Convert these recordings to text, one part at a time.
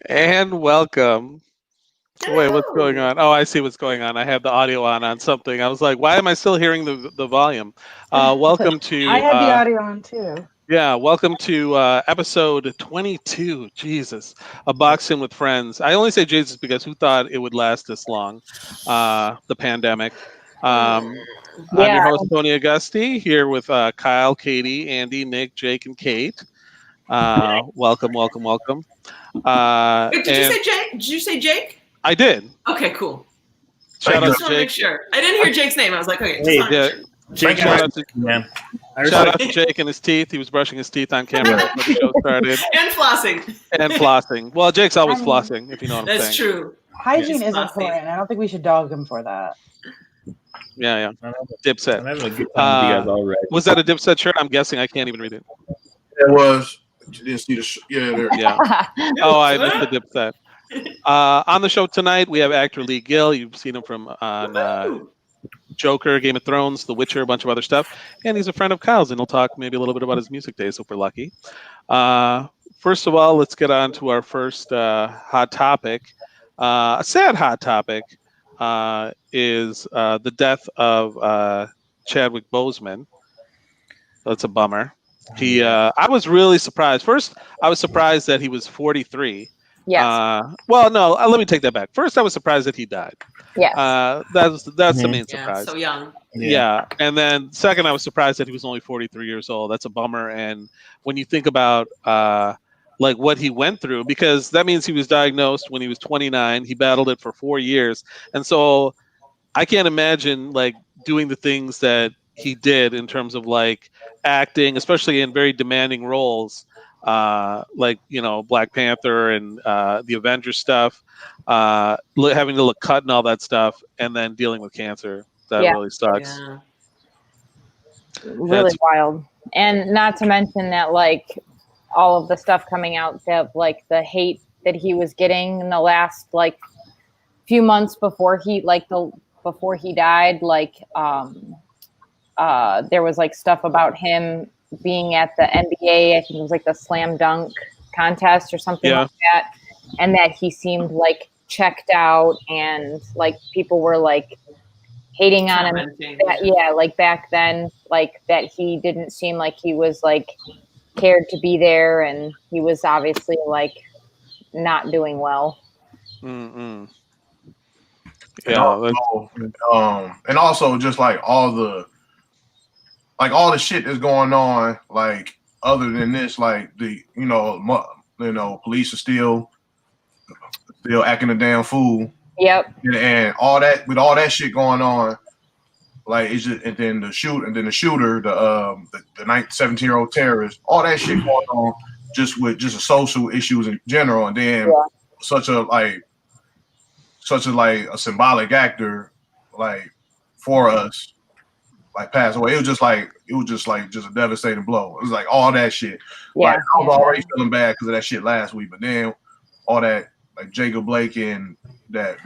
And welcome. Wait, what's going Hello. on? Oh, I see what's going on. I had the audio on something. I was like, why am I still hearing the volume? Welcome I to had the audio on too. welcome to episode 22. Jesus, a boxing with friends. I only say Jesus because who thought it would last this long? The pandemic. I'm your Yeah, host Tony Augusti here with Kyle, Katie, Andy, Nick, Jake, and Kate. Welcome, welcome, welcome. Wait, did you And say Jake? Did you say Jake? I did. Okay, cool. Shout I out just to want to make Jake. sure. I didn't hear Jake's name. I was like, okay, just Hey, want to make Yeah, sure. Jake, shout out to man. shout out to Jake and his teeth. He was brushing his teeth on camera before the show started. And flossing. And flossing. Well, Jake's always I mean, flossing, if you know what I'm That's saying. true. Hygiene He's is classy. important. I don't think we should dog him for that. Yeah. I'm Dipset. having a good time with you guys already. Was that a Dipset shirt? I'm guessing. I can't even read it. It was. You didn't see the yeah, there. Yeah. Oh, I missed the Dipset. On the show tonight, we have actor Leigh Gill. You've seen him from on Joker, Game of Thrones, The Witcher, a bunch of other stuff. And he's a friend of Kyle's, and he'll talk maybe a little bit about his music days if we're lucky. First of all, let's get on to our first hot topic. A sad hot topic is the death of Chadwick Boseman. That's a bummer. I was really surprised. First, I was surprised that he was 43. yes, Well, no, let me take that back. First, I was surprised that he died. yes. That's the Mhm. main Yeah, surprise. so young. Yeah. And then second, I was surprised that he was only 43 years old. That's a bummer. And when you think about like what he went through, because that means he was diagnosed when he was 29. He battled it for 4 years. And so I can't imagine like doing the things that he did in terms of like acting, especially in very demanding roles, like Black Panther and the Avengers stuff, having to look cut and all that stuff, and then dealing with cancer. That Yeah. really sucks. Yeah. Really That's- wild. And not to mention that, like, all of the stuff coming out, that like the hate that he was getting in the last like few months before before he died, like there was like stuff about him being at the NBA. I think it was like the slam dunk contest or something Yeah. like that, and that he seemed like checked out, and like people were like hating on him. Commenting. Yeah, like back then, like that he didn't seem like he was like cared to be there, and he was obviously like not doing well. Mm-mm. And Yeah, and also just like all the shit that's going on, like other than this, like the police are still acting a damn fool, Yep. and all that with all that shit going on, like it's just and then the shooter, the 17-year-old terrorist, all that shit going on, just with just social issues in general, and then such a symbolic actor like for us like passed away. It was just a devastating blow. It was like all that shit. Yeah. Like I was already feeling bad because of that shit last week, but then all that like Jacob Blake and that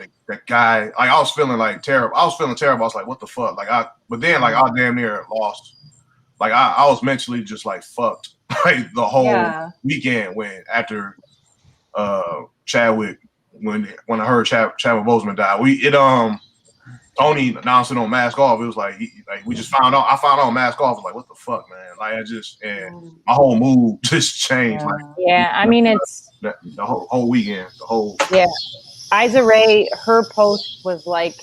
guy, like I was feeling terrible. I was like, what the fuck? But then I damn near lost. Like I was mentally just like fucked like the whole weekend after Chadwick. When I heard Chadwick Boseman died, Tony announced it on Mask Off. It was like we just found out. I found out on Mask Off. I was like, what the fuck, man? Like my whole mood just changed. Like I mean, it's the whole weekend. Isa Rae, her post was like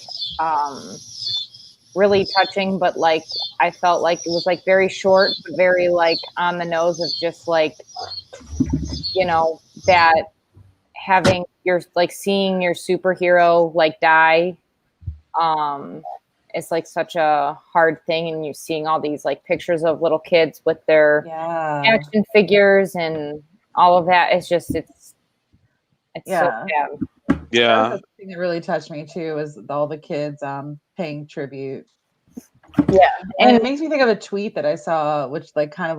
really touching, but like I felt like it was like very short, but very like on the nose of just like that having your like seeing your superhero like die. It's like such a hard thing, and you're seeing all these like pictures of little kids with their action figures and all of that. It's just it's so sad. Yeah. The thing that really touched me too is all the kids paying tribute. Yeah. And it makes me think of a tweet that I saw, which kind of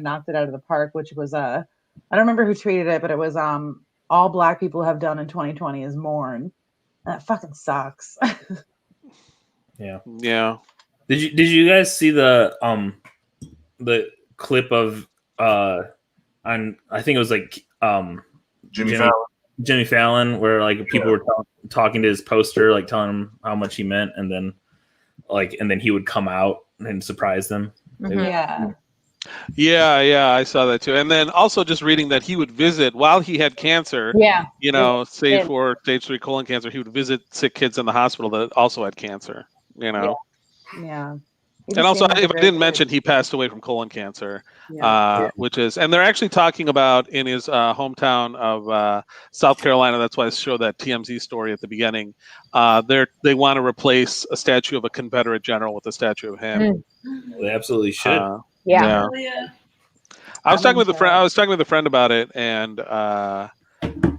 knocked it out of the park, which was I don't remember who tweeted it, but it was all Black people have done in 2020 is mourn. And that fucking sucks. Yeah. Yeah. Did you guys see the clip of on I think it was like Jimmy Fallon. Jimmy Fallon, where like people were talking to his poster, like telling him how much he meant, and then he would come out and surprise them. Mhm. Yeah. I saw that too. And then also just reading that he would visit while he had cancer. Yeah. You know, stage Kids. 4, stage 3 colon cancer. He would visit sick kids in the hospital that also had cancer. You know. Yeah. And also, if I didn't mention, he passed away from colon cancer, which is, and they're actually talking about in his hometown of South Carolina. That's why I showed that TMZ story at the beginning. They want to replace a statue of a Confederate general with a statue of him. They absolutely should. Yeah. I was talking with a friend. I was talking with a friend about it, and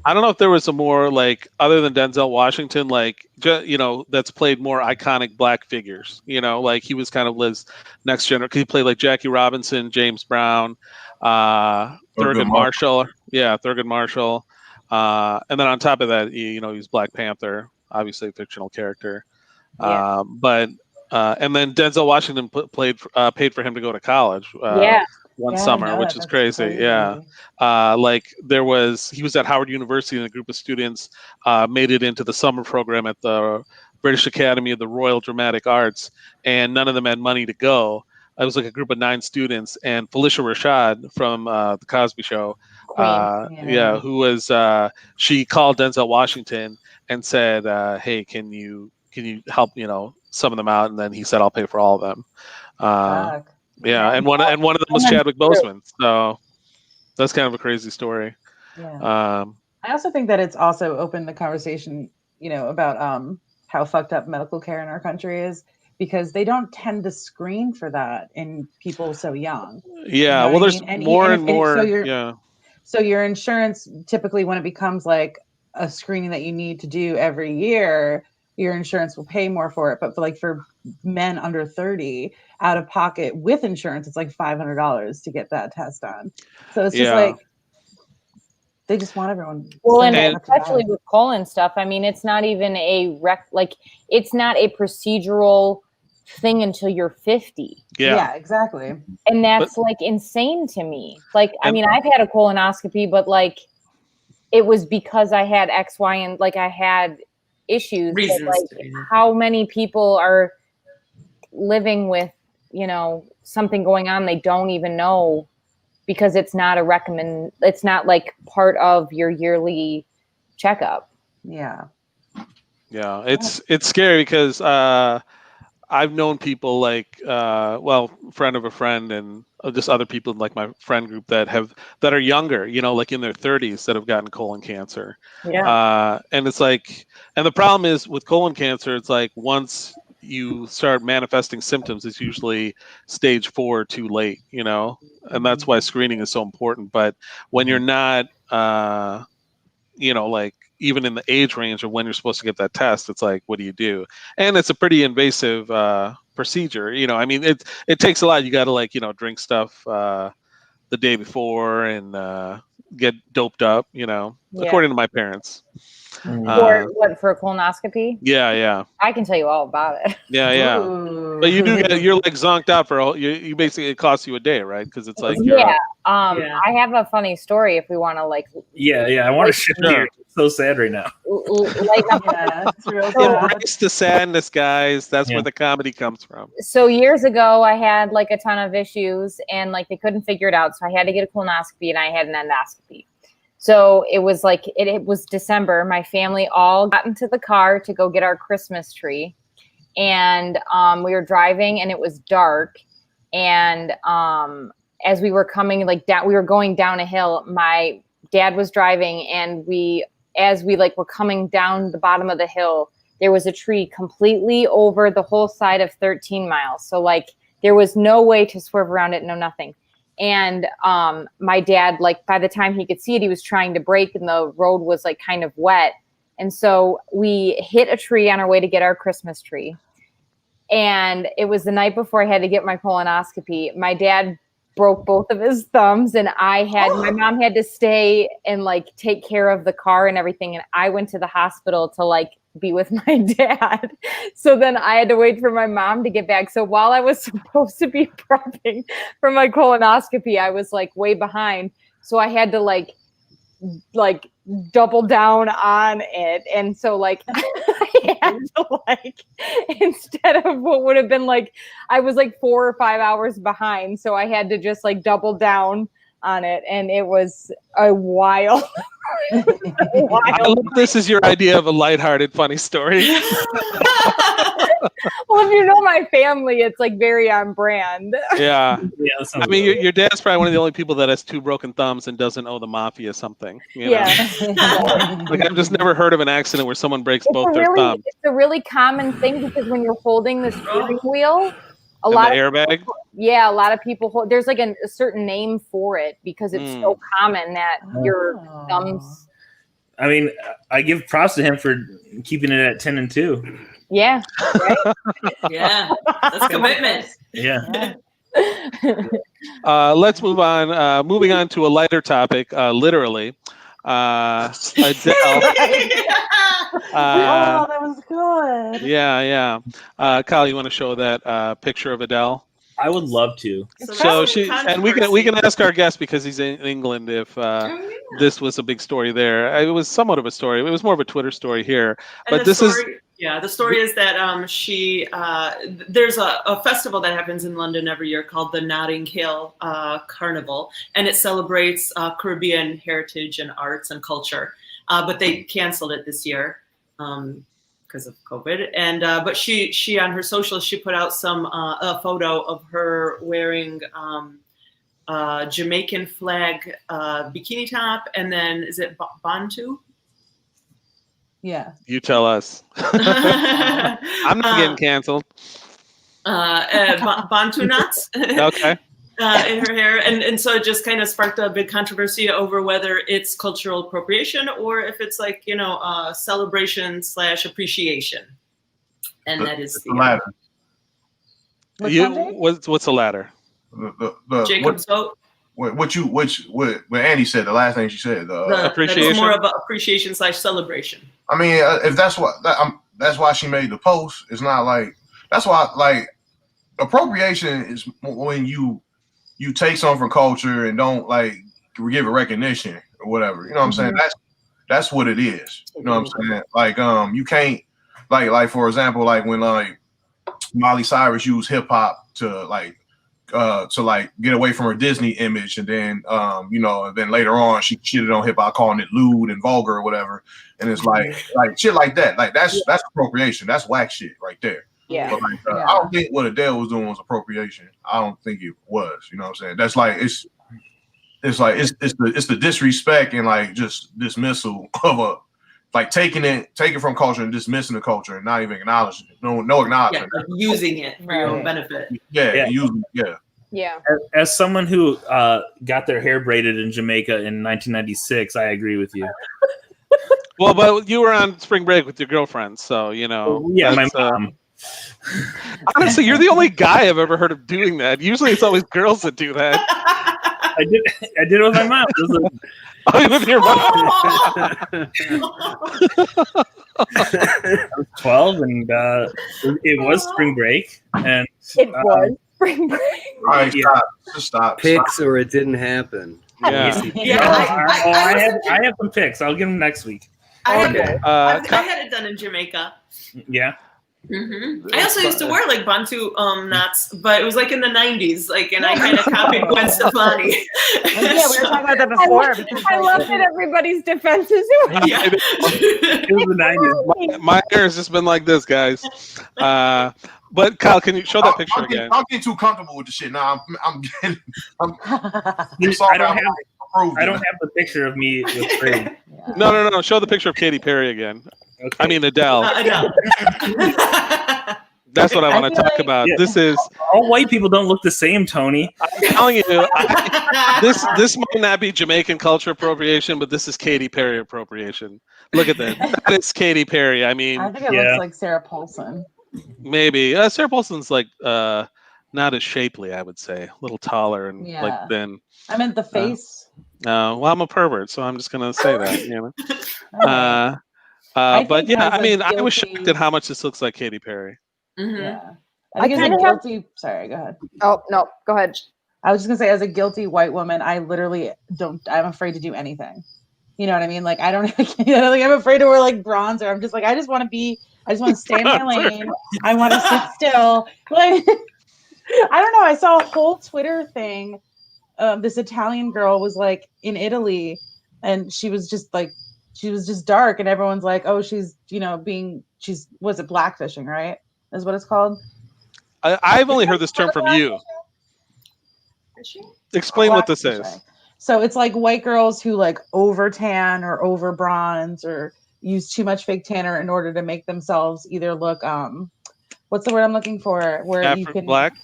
I don't know if there was a more like other than Denzel Washington, like that's played more iconic black figures. You know, like he was kind of Liz next generation. He played like Jackie Robinson, James Brown, Thurgood Marshall. Yeah, Thurgood Marshall. And then on top of that, he was Black Panther, obviously a fictional character. Yeah. And then Denzel Washington paid for him to go to college. One summer, which is crazy. Yeah. Like he was at Howard University and a group of students made it into the summer program at the British Academy of the Royal Dramatic Arts, and none of them had money to go. It was like a group of 9 students, and Felicia Rashad from the Cosby Show, who was she called Denzel Washington and said, "Hey, can you help some of them out?" And then he said, "I'll pay for all of them." Yeah, and one of them was Chadwick Boseman, so that's kind of a crazy story. Yeah. I also think that it's also opened the conversation, about how fucked up medical care in our country is, because they don't tend to screen for that in people so young. Yeah, well, there's more and more. So your insurance typically, when it becomes like a screening that you need to do every year, your insurance will pay more for it. But for men under 30, out of pocket with insurance, it's like $500 to get that test done. So it's just like they just want everyone. Well, and especially with colon stuff, I mean, it's not even it's not a procedural thing until you're 50. Yeah, exactly. And that's insane to me. I mean, I've had a colonoscopy, but it was because I had X, Y, and I had issues. How many people are living with, something going on they don't even know, because it's not it's not part of your yearly checkup. Yeah. Yeah. It's scary because, I've known people friend of a friend and just other people in my friend group that are younger, in their 30s that have gotten colon cancer. Yeah. And it's and the problem is with colon cancer, it's once you start manifesting symptoms, it's usually stage 4 too late, and that's why screening is so important. But when you're not, even in the age range of when you're supposed to get that test, it's what do you do? And it's a pretty invasive procedure. I mean, it takes a lot. You got to drink stuff the day before and get doped up, according to my parents. For a colonoscopy? Yeah. I can tell you all about it. Yeah. Ooh. But you do you're zonked out for you basically, it costs you a day, right? Because it's I have a funny story if we want to I want to shift gears. It's so sad right now. It's real sad. Embrace the sadness, guys. That's where the comedy comes from. So years ago, I had a ton of issues, and they couldn't figure it out. So I had to get a colonoscopy, and I had an endoscopy. So it was it was December. My family all got into the car to go get our Christmas tree, and we were driving, and it was dark. And as we were coming down, we were going down a hill. My dad was driving, and as we were coming down the bottom of the hill, there was a tree completely over the whole side of 13 miles. So there was no way to swerve around it, no nothing. And my dad, by the time he could see it, he was trying to brake, and the road was kind of wet. And so we hit a tree on our way to get our Christmas tree. And it was the night before I had to get my colonoscopy. My dad broke both of his thumbs, and my mom had to stay and take care of the car and everything. And I went to the hospital to be with my dad. So then I had to wait for my mom to get back. So while I was supposed to be prepping for my colonoscopy, I was way behind. So I had to like double down on it, and so like I had to like, instead of what would have been like, I was like 4 or 5 hours behind, so I had to just like double down on it, and it was a while. I love this is your idea of a lighthearted, funny story. Well, if you know my family, it's like very on brand. Yeah. that sounds I mean, good. your dad's probably one of the only people that has 2 broken thumbs and doesn't owe the mafia something. You know? Yeah. Like I've just never heard of an accident where someone breaks It's both a their really, thumbs. it's a really common thing because when you're holding the steering wheel, a And lot the of airbag. a lot of people hold. There's like a certain name for it because it's so common that your thumbs. I mean, I give props to him for keeping it at 10 and 2. Yeah. Right? Yeah, that's commitment. Yeah. Let's move on. Moving on to a lighter topic, literally. Adele. Oh, that was good. Yeah. Kyle, you want to show that picture of Adele? I would love to. So she and we can ask our guest because he's in England if this was a big story there. It was somewhat of a story. It was more of a Twitter story here. But this is the story is that she there's a festival that happens in London every year called the Notting Hill Carnival, and it celebrates Caribbean heritage and arts and culture. But they canceled it this year because of COVID. And but she on her socials she put out a photo of her wearing Jamaican flag bikini top, and then is it Bantu? Yeah. you tell us. I'm not getting canceled. Bantu knots. Okay. In her hair, and so it just kind of sparked a big controversy over whether it's cultural appropriation or if it's like celebration / appreciation, and that is the latter. What's the latter? The Jacob's vote. What Andy said, the last thing she said, appreciation. It's more of an appreciation / celebration. I mean, if that's that's why she made the post. It's not like that's why like appropriation is when you take something from culture and don't like give it recognition or whatever. You know what I'm saying? That's what it is. You know what I'm saying? Like you can't like for example, like when like Miley Cyrus used hip hop to get away from her Disney image, and then and then later on she shitted on hip hop calling it lewd and vulgar or whatever. And it's like shit like that. Like that's appropriation. That's whack shit right there. Yeah. But like, I don't think what Adele was doing was appropriation. I don't think it was. You know what I'm saying? That's like it's the disrespect and like just dismissal of a like taking it from culture and dismissing the culture and not even acknowledging it. No acknowledgement. Yeah, like using it for your own benefit. Using Yeah. As someone who got their hair braided in Jamaica in 1996, I agree with you. Well, but you were on spring break with your girlfriend, so Yeah, my mom. Honestly, you're the only guy I've ever heard of doing that. Usually, it's always girls that do that. I did it with my mom. With your mom. I was 12, and it was spring break, and it was spring break. All right, stop. Pics or it didn't happen. Yeah. I have some pics. I'll give them next week. I had it done in Jamaica. Yeah. Mm-hmm. I also used to wear like Bantu knots, but it was like in the 90s, and I kind of copied Gwen Stefani. Yeah, we were talking about that before. I love that everybody's defenses. Yeah. It was the 90s. My hair has just been like this, guys. But Kyle, can you show that picture again? I'm getting too comfortable with the shit now. I'm I don't have the picture of me with Spring. No. Show the picture of Katy Perry again. Okay. I mean Adele. Adele. That's what I want to talk about. Yeah. This is all white people don't look the same, Tony. I'm telling you, this might not be Jamaican culture appropriation, but this is Katy Perry appropriation. Look at that. That is Katy Perry. I mean, I think it looks like Sarah Paulson. Maybe Sarah Paulson's like not as shapely, I would say, a little taller and like thin. I meant the face. Well, I'm a pervert, so I'm just gonna say that. But yeah, I mean, I was shocked at how much this looks like Katy Perry. Mm-hmm. Yeah, I think as a guilty. Sorry, go ahead. Oh no, go ahead. I was just gonna say, as a guilty white woman, I literally don't. I'm afraid to do anything. You know what I mean? Like I don't, like I'm afraid to wear like bronzer. I'm just like I just want to stay in my lane. I want to sit still. Like I don't know. I saw a whole Twitter thing. This Italian girl was like in Italy, and she was just dark, and everyone's like, oh, she's was it blackfishing, right? Is what it's called. I've only heard this term from you. Explain what this is. So it's like white girls who like over tan or over bronze or use too much fake tanner in order to make themselves either look what's the word I'm looking for? Where you can black?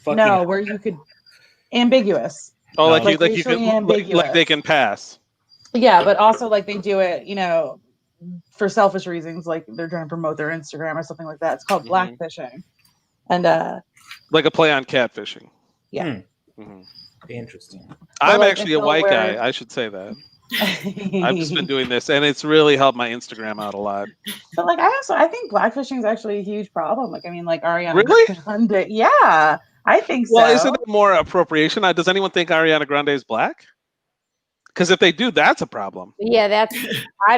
No, where you could ambiguous. Oh, like like you can like they can pass. Yeah, but also like they do it, for selfish reasons, like they're trying to promote their Instagram or something like that. It's called blackfishing. And like a play on catfishing. Yeah. Interesting. I'm actually a white guy. I should say that. I've just been doing this, and it's really helped my Instagram out a lot. But like, I think blackfishing is actually a huge problem. Like, I mean, like Ariana Grande. Yeah, I think so. Well, isn't it more appropriation? Does anyone think Ariana Grande is black? Because if they do, that's a problem. Yeah, that's. I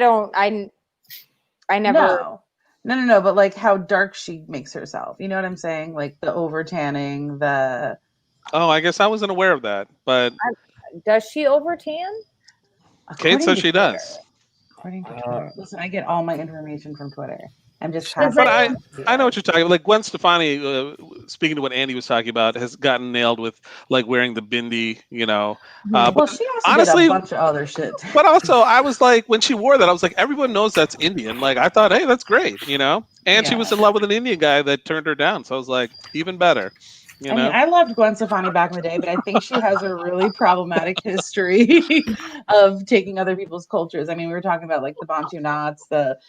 never. No. But like how dark she makes herself. You know what I'm saying? Like the over tanning, the. Oh, I guess I wasn't aware of that. But does she over tan? Kate says she does. According to Twitter. Listen, I get all my information from Twitter. I'm just. But I know what you're talking about. Like Gwen Stefani, speaking to what Andy was talking about, has gotten nailed with like wearing the bindi. Well, but she also honestly, did a bunch of other shit. But also, I was like, when she wore that, I was like, everyone knows that's Indian. Like, I thought, hey, that's great, And she was in love with an Indian guy that turned her down. So I was like, even better. I mean, I loved Gwen Stefani back in the day, but I think she has a really problematic history of taking other people's cultures. I mean, we were talking about like the Bantu knots, the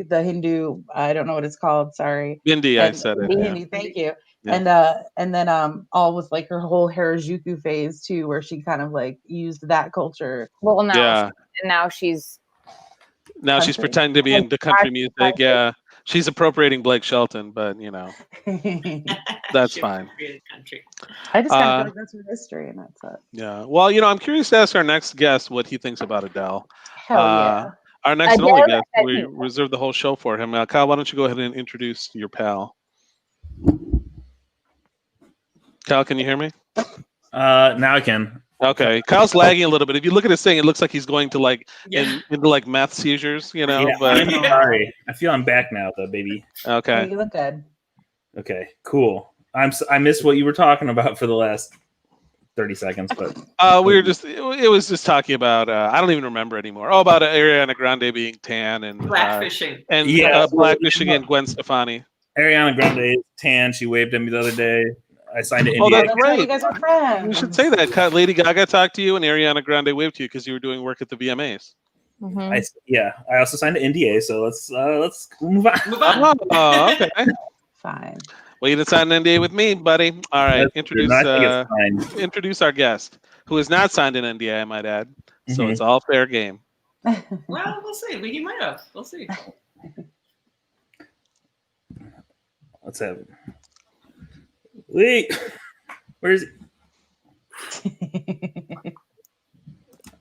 Hindu, I don't know what it's called. Sorry. Bindi, I said it. Hindi, thank you. Yeah. And then all with like her whole Harajuku phase too, where she kind of like used that culture. Well, now she's pretending to be into country music. Yeah. She's appropriating Blake Shelton, but that's fine. I just kind of feel like that's her history, and that's it. Yeah. Well, I'm curious to ask our next guest what he thinks about Adele. Hell yeah. Our next and only guest, we reserved the whole show for him. Kyle, why don't you go ahead and introduce your pal? Kyle, can you hear me? Now I can. Okay, Kyle's lagging a little bit. If you look at his thing, it looks like he's going to into like meth seizures, Yeah, but I'm sorry. I feel I'm back now, though, baby. Okay. Yeah, you look good. Okay, cool. I missed what you were talking about for the last 30 seconds, but we were just it was just talking about I don't even remember anymore. Oh, about Ariana Grande being tan and blackfishing and blackfishing and Gwen Stefani. Ariana Grande is tan. She waved at me the other day. I signed an NDA. Oh, that's right. You guys are friends. You should say that. Lady Gaga talked to you and Ariana Grande waved to you because you were doing work at the VMAs. Mm-hmm. I also signed an NDA, so let's move on. Oh, okay. Fine. Well, you didn't sign an NDA with me, buddy. All right, introduce our guest, who has not signed an NDA, I might add. So it's all fair game. Well, we'll see. He might have. We'll see. Let's have it. Leigh, where is he?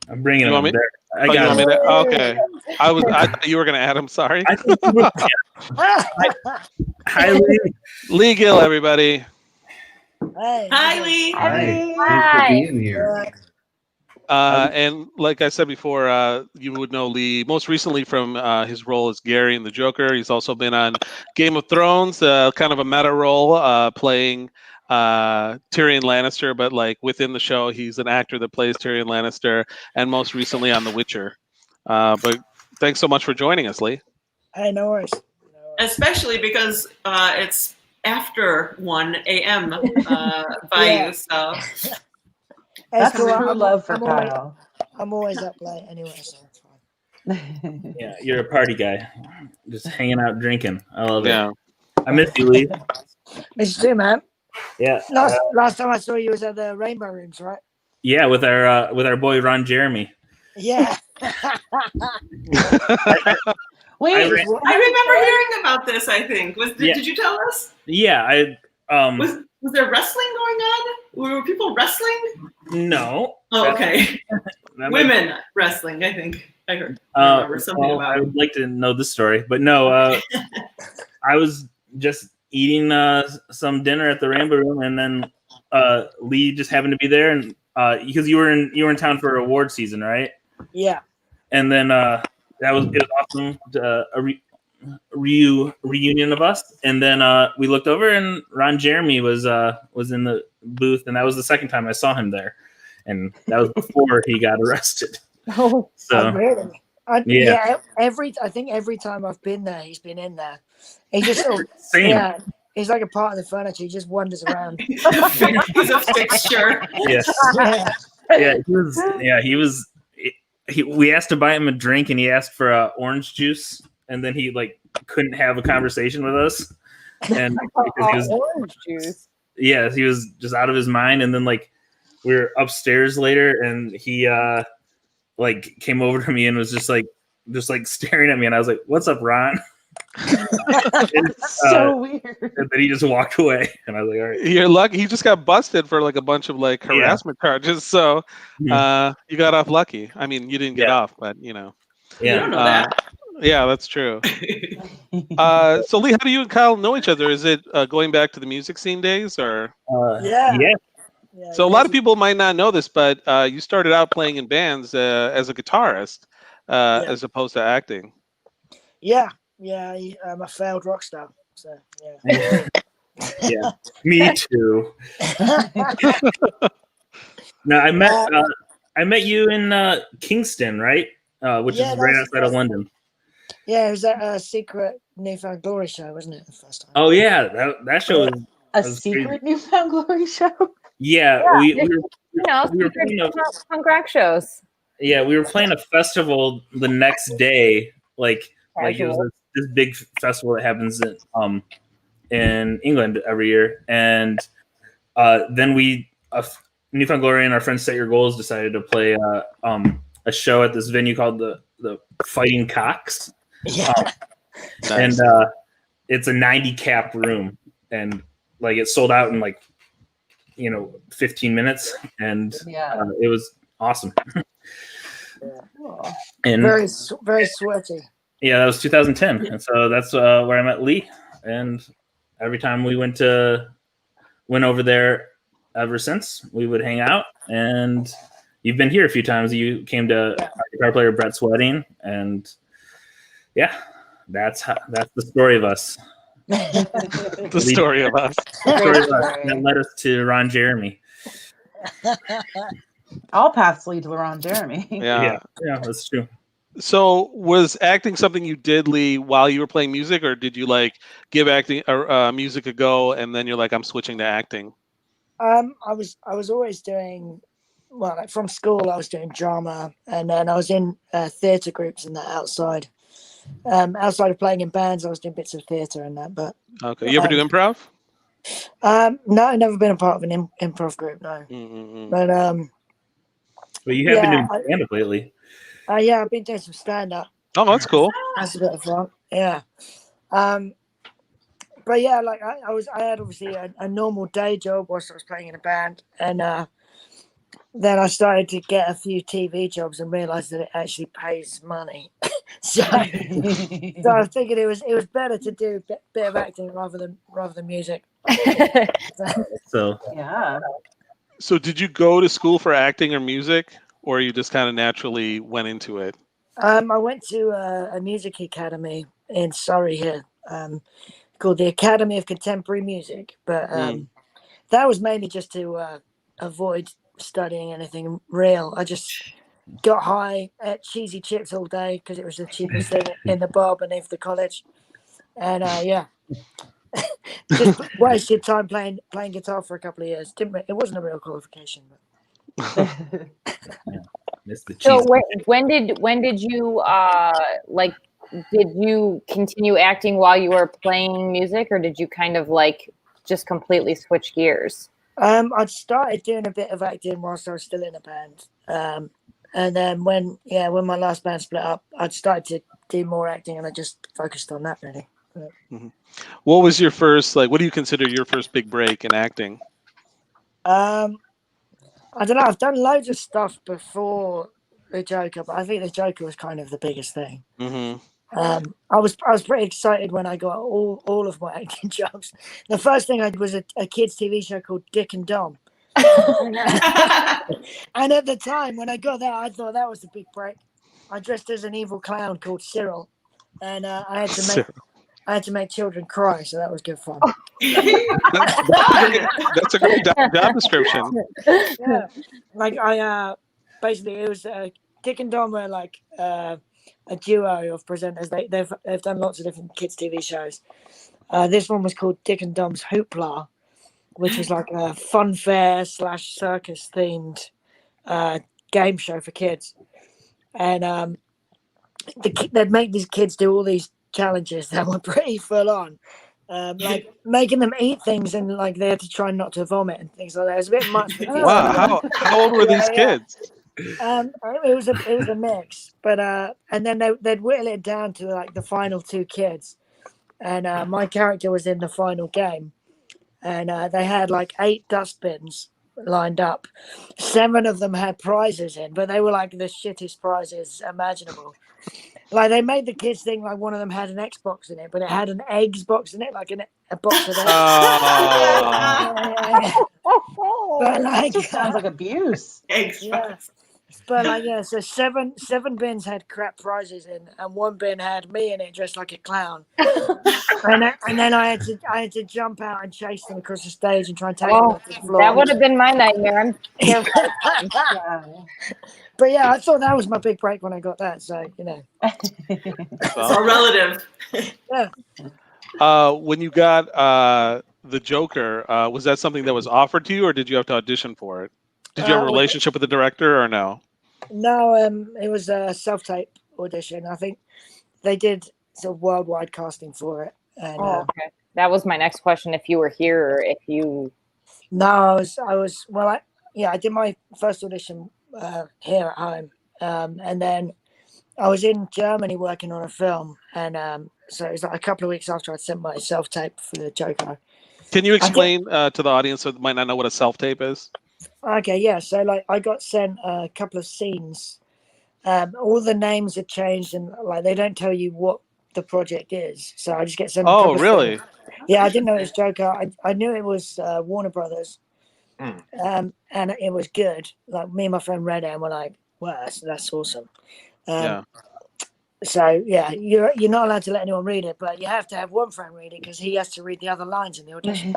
I'm bringing him there. I got him. Okay. I thought you were going to add him. Sorry. Hi, Leigh. Leigh Gill, everybody. Hi, Leigh. Hi. Thanks for being here. And like I said before, you would know Leigh most recently from his role as Gary in The Joker. He's also been on Game of Thrones, kind of a meta role, playing Tyrion Lannister, but like within the show, he's an actor that plays Tyrion Lannister, and most recently on The Witcher. But thanks so much for joining us, Leigh. Hey, no worries. Especially because it's after 1 a.m. By you, so. That's true love for Kyle. I'm always up late anyway, so it's fine. Yeah, you're a party guy. Just hanging out drinking. I love Yeah. it. I miss you, Leigh. Miss you too, man. Yeah. Last time I saw you was at the Rainbow Rooms, right? Yeah, with our boy Ron Jeremy. Yeah. Wait, I remember hearing about this. I think did you tell us? Yeah, was there wrestling going on? Were people wrestling? No. Oh, okay. Women wrestling, I think I heard. I remember something about I it. would like to know this story, but no, I was just eating some dinner at the Rainbow Room, and then Leigh just happened to be there, and because you were in town for award season, right? Yeah. And then it was awesome, reunion of us, and then we looked over, and Ron Jeremy was in the booth, and that was the second time I saw him there, and that was before he got arrested. Oh, So Really? I yeah. think every time I've been there, he's been in there. He just sort of, Same. yeah, he's like a part of the furniture. He just wanders around. He's a fixture. Yes. Yeah. He was. We asked to buy him a drink, and he asked for orange juice, and then he like couldn't have a conversation with us, and because he was, orange juice. yeah, he was just out of his mind. And then like we were upstairs later, and he like came over to me and was just like staring at me, and I was like, "What's up, Ron?" And, So weird. and then he just walked away, and I was like, "All right." You're lucky. He just got busted for like a bunch of like harassment charges. So you got off lucky. I mean, you didn't get off, but you know. You don't know that. Yeah, that's true. So Leigh, how do you and Kyle know each other? Is it going back to the music scene days, or? Yeah. So a lot of people might not know this, but you started out playing in bands as a guitarist, as opposed to acting. Yeah. I'm a failed rock star. So yeah. Yeah, me too. No, I met you in Kingston, right? Which is right outside of London. Yeah, it was that secret Newfound Glory show, wasn't it? The first time. Oh yeah, that show was A secret Newfound Glory show? Yeah, we were secret punk rock shows. Yeah, we were playing a festival the next day, like it was this big festival that happens in England every year, and then Newfound Glory and our friend Set Your Goals decided to play a show at this venue called the Fighting Cocks. Yeah. And it's a 90 cap room, and like it sold out in 15 minutes, and it was awesome. And very sweaty. Yeah, that was 2010, and so that's where I met Leigh, and every time we went over there ever since, we would hang out. And you've been here a few times. You came to our guitar player Brett's wedding, and yeah, that's the story of us. The story of us. The story of us that led us to Ron Jeremy. All paths lead to Ron Jeremy. Yeah, that's true. So was acting something you did, Leigh, while you were playing music, or did you give acting or music a go and then you're like, I'm switching to acting? I was always doing from school. I was doing drama, and then I was in theatre groups and that outside. Outside of playing in bands, I was doing bits of theatre and that. But okay, you ever do improv? No, I've never been a part of an improv group. No, but you have been doing stand-up lately. Yeah, I've been doing some stand-up. Oh, that's cool. That's a bit of fun. Yeah. But yeah, I had obviously a normal day job whilst I was playing in a band, and then I started to get a few TV jobs and realised that it actually pays money. so I figured it was better to do a bit of acting rather than music. So yeah. So did you go to school for acting or music, or you just kind of naturally went into it? I went to a music academy in Surrey here, called the Academy of Contemporary Music, but that was mainly just to avoid studying anything real. I just got high, ate cheesy chips all day because it was the cheapest thing in the bar beneath the college, and just wasted time playing guitar for a couple of years. It wasn't a real qualification. But. So when did you did you continue acting while you were playing music, or did you kind of just completely switch gears? I'd started doing a bit of acting whilst I was still in a band, and then when my last band split up, I'd started to do more acting, and I just focused on that really. Mm-hmm. What was your first what do you consider your first big break in acting? I don't know. I've done loads of stuff before the Joker, but I think the Joker was kind of the biggest thing. Mm-hmm. I was pretty excited when I got all of my acting jobs. The first thing I did was a kids TV show called Dick and Dom. And at the time when I got that, I thought that was a big break. I dressed as an evil clown called Cyril, and I had to make children cry, so that was good fun. That's a great job description. Yeah, like I basically it was Dick and Dom were like a duo of presenters. They've done lots of different kids TV shows. This one was called Dick and Dom's Hoopla, which was like a fun fair / circus themed game show for kids, and they'd make these kids do all these challenges that were pretty full on. Like making them eat things and like they had to try not to vomit and things like that. It was a bit much. Wow, how old were these kids? It was a mix, but and then they'd whittle it down to like the final 2 kids, and my character was in the final game, and they had like 8 dustbins lined up. 7 of them had prizes in, but they were like the shittest prizes imaginable. Like they made the kids think like one of them had an Xbox in it, but it had an eggs box in it, like a box of eggs. But like Sounds like abuse. yeah. But like so seven bins had crap prizes in, and 1 bin had me in it dressed like a clown. and then I had to jump out and chase them across the stage and try and take them off the floor. That would have been my nightmare. I'm terrified. But yeah, I thought that was my big break when I got that. So It's all relative. Yeah. When you got the Joker, was that something that was offered to you, or did you have to audition for it? Did you have a relationship with the director, or no? No, it was a self-tape audition. I think they did sort of worldwide casting for it. And, okay. That was my next question. If you were here, or if you. No, I was. Well, I did my first audition here at home, and then I was in Germany working on a film, and so it was like a couple of weeks after I'd sent my self-tape for the Joker. Can you explain to the audience that might not know what a self-tape is? Okay, yeah. So like I got sent a couple of scenes. All the names have changed, and like they don't tell you what the project is. So I just get sent. Oh, really? Yeah, I didn't know it was Joker. I knew it was Warner Brothers, and it was good. Like me and my friend read it, and we're like, "Wow, that's awesome." Yeah. So yeah, you're not allowed to let anyone read it, but you have to have one friend read it because he has to read the other lines in the audition.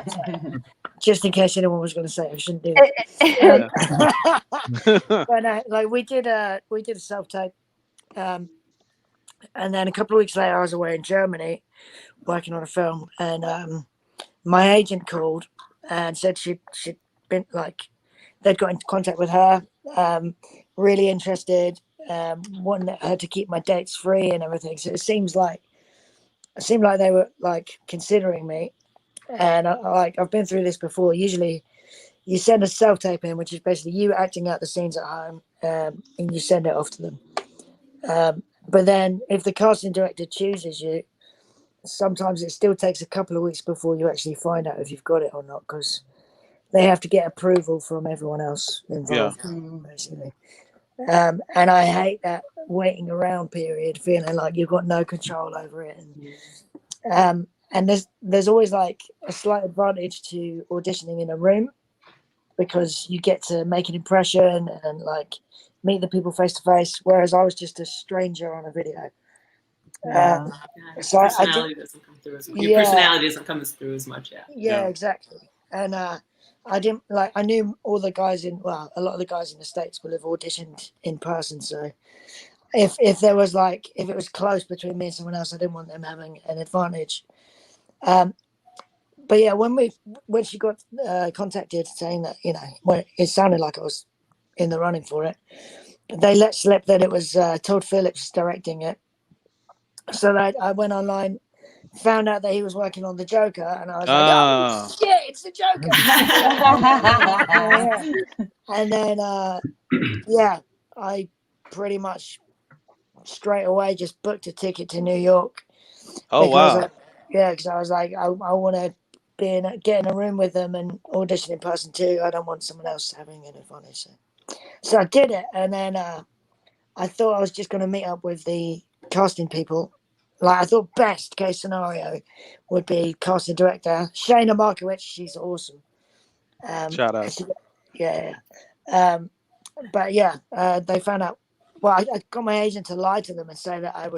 Just in case anyone was going to say I shouldn't do that. But like we did a self-tape, and then a couple of weeks later I was away in Germany working on a film, and my agent called and said she'd been like they'd got into contact with her, really interested, wanted her to keep my dates free and everything. So it seemed like they were like considering me. And I've been through this before. Usually you send a self-tape in, which is basically you acting out the scenes at home, and you send it off to them. But then if the casting director chooses you, sometimes it still takes a couple of weeks before you actually find out if you've got it or not, because they have to get approval from everyone else involved, basically. And I hate that waiting around period, feeling like you've got no control over it. And there's always like a slight advantage to auditioning in a room, because you get to make an impression and like meet the people face to face, whereas I was just a stranger on a video. So personality doesn't come through as much. Your personality doesn't come through as much. Yeah, exactly. And I knew all the guys a lot of the guys in the States will have auditioned in person. So if it was close between me and someone else, I didn't want them having an advantage. But yeah, when she got contacted saying that, it sounded like I was in the running for it, they let slip that it was Todd Phillips directing it. So I went online, found out that he was working on the Joker, and I was like, "Oh shit, it's the Joker!" And then, I pretty much straight away just booked a ticket to New York. Oh wow! Because I was like, I want to get in a room with them and audition in person too. I don't want someone else having an advantage. So I did it, and then I thought I was just going to meet up with the casting people. Like I thought best case scenario would be casting director Shayna Markowitz. She's awesome. Shout out. Yeah. But yeah, they found out. Well, I got my agent to lie to them and say that I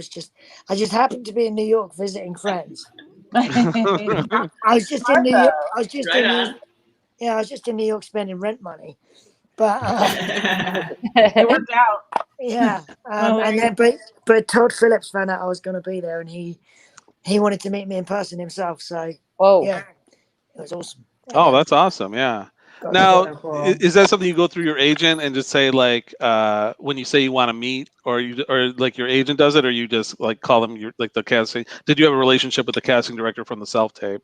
just happened to be in New York visiting friends. I was just in New York. I was just Right in New, on. yeah, I was just in New York spending rent money. But It worked out. yeah, Oh, and then but Todd Phillips found out I was going to be there, and he wanted to meet me in person himself. So Whoa. yeah, it was awesome. Oh, that's awesome. Yeah. Got Now, together. Cool. is that something you go through your agent and just say like when you say you want to meet, or like your agent does it, or you just like call them your like the casting? Did you have a relationship with the casting director from the self tape?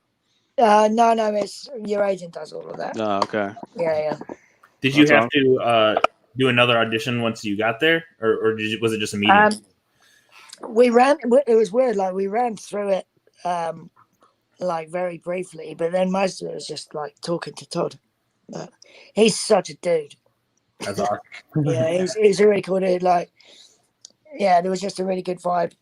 No, it's your agent does all of that. Oh, okay. Yeah. Did you That's have to do another audition once you got there, or was it just a meeting? We ran. It was weird. Like we ran through it, like very briefly, but then most of it was just like talking to Todd. But he's such a dude. That's awesome. Yeah, he's a really cool dude. Like, yeah, there was just a really good vibe.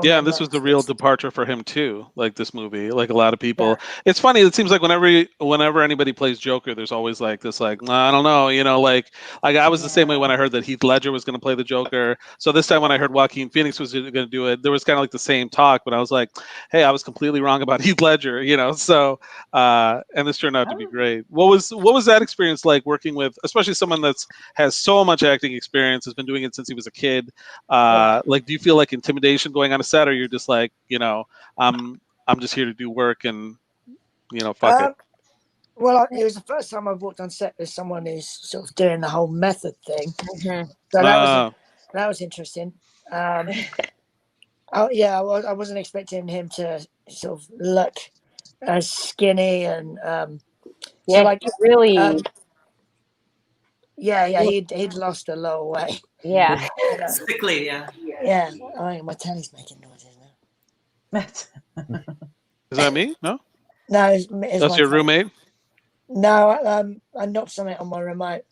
Yeah, and this was the real departure for him too. Like this movie, like a lot of people. It's funny. It seems like whenever anybody plays Joker, there's always like this, like I don't know, like I was the same way when I heard that Heath Ledger was going to play the Joker. So this time when I heard Joaquin Phoenix was going to do it, there was kind of like the same talk, but I was like, hey, I was completely wrong about Heath Ledger, So and this turned out to be great. What was that experience like working with, especially someone has so much acting experience, has been doing it since he was a kid? Like, do you feel like intimidation going on a set, or you're just like, I'm just here to do work and fuck it? Well, it was the first time I've walked on set with someone who's sort of doing the whole method thing. Mm-hmm. So that was interesting. I wasn't expecting him to sort of look as skinny and really. He'd lost a lot of weight. Yeah. Sickly, yeah. Yeah. Oh, my telly's making noises now. Is that me? No. No, it's that's your roommate. No, I knocked something on my remote.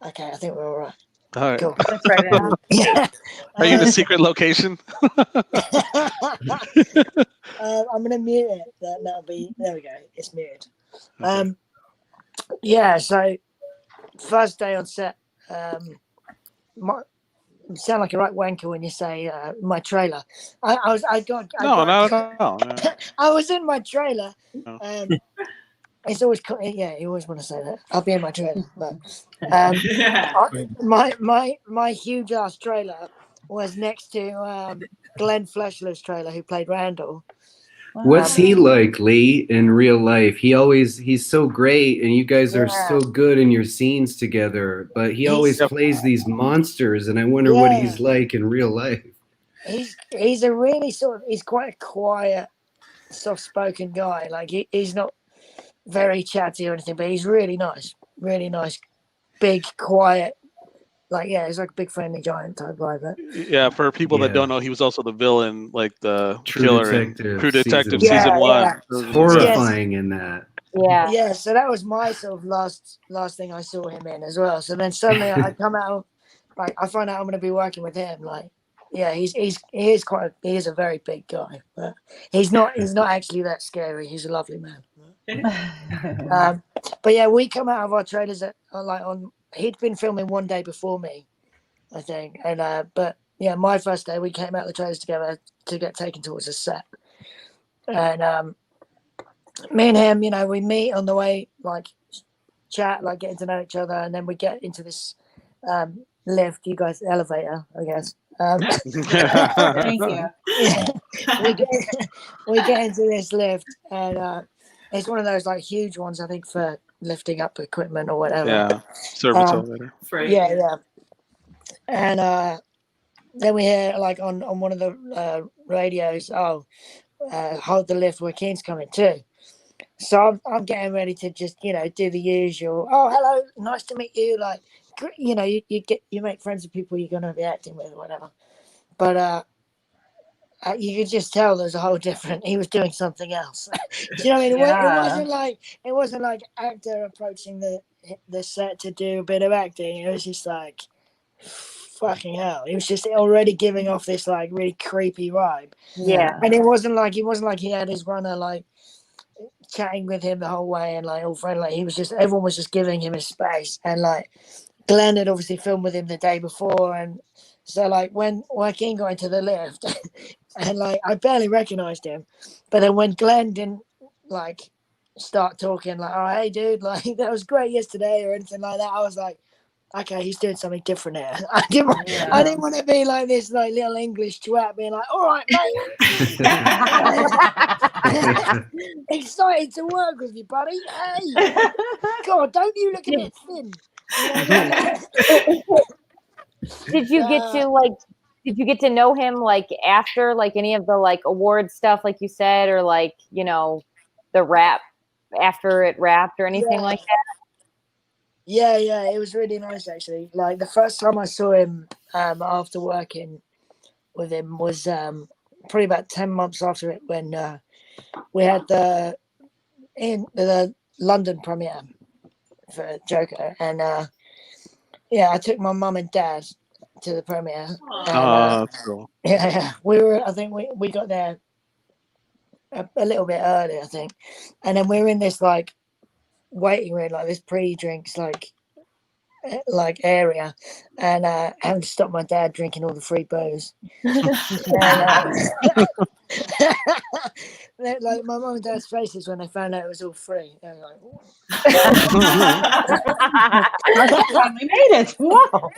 Okay, I think we're all right. All right. Cool. That's right. Yeah. Are you in a secret location? I'm gonna mute it. That'll be there. We go. It's muted. Okay. So first day on set. You sound like a right wanker when you say my trailer. Not at all. Yeah. I was in my trailer. No. It's always you always want to say that. I'll be in my trailer, but my huge ass trailer was next to Glenn Fleshler's trailer, who played Randall. What's he like, Leigh, in real life? He's so great, and you guys are so good in your scenes together, but he always plays these monsters, and I wonder what he's like in real life. He's a really he's quite a quiet, soft-spoken guy. Like he's not very chatty or anything, but he's really nice, big, quiet. Like, he's like a big friendly giant type vibe. Yeah, for people that don't know, he was also the villain, like the True killer Detective, in True Detective season season 1. Yeah. It's horrifying in that. Yeah, so that was my sort of last thing I saw him in as well. So then suddenly I come out, like I find out I'm going to be working with him. Like, he is a very big guy, but he's not actually that scary. He's a lovely man. But yeah, we come out of our trailers he'd been filming one day before me, I think, and but yeah, my first day we came out of the trailers together to get taken towards the set, and me and him, we meet on the way, like chat, like getting to know each other, and then we get into this lift, you guys, elevator, I guess. Thank you. We get into this lift, and it's one of those like huge ones, I think, for lifting up equipment or whatever. Yeah, service elevator. Yeah. And then we hear like on one of the radios, hold the lift, where Keen's coming too. So I'm getting ready to just do the usual. Oh, hello, nice to meet you. Like, you make friends with people you're gonna be acting with or whatever. But you could just tell there's a whole different. He was doing something else. Do you know what I mean? It wasn't like actor approaching the set to do a bit of acting. It was just like fucking hell. He was just already giving off this like really creepy vibe. Yeah. And it wasn't like he had his runner like chatting with him the whole way and like all friendly. He was just, everyone was just giving him his space. And like Glenn had obviously filmed with him the day before, and so like when Joaquin got into the lift and like I barely recognized him, but then when Glenn didn't like start talking like, oh hey dude, like that was great yesterday or anything like that, I was like, okay, he's doing something different here. I didn't want to be like this like little English twat being like, all right mate, excited to work with you buddy, hey God, don't you look a bit thin, you know? Did you get to like? Did you get to know him like after like any of the like award stuff, like you said, or like the rap after it wrapped or anything like that? Yeah, it was really nice actually. Like the first time I saw him after working with him was probably about 10 months after it when we had the London premiere for Joker, and I took my mum and dad to the premiere. And, that's cool. Yeah, I think we got there a little bit early, I think, and then we were in this like waiting room, like this pre-drinks like area, and having to stop my dad drinking all the free booze. And, like my mum and dad's faces when they found out it was all free, they were like, we made it. Wow.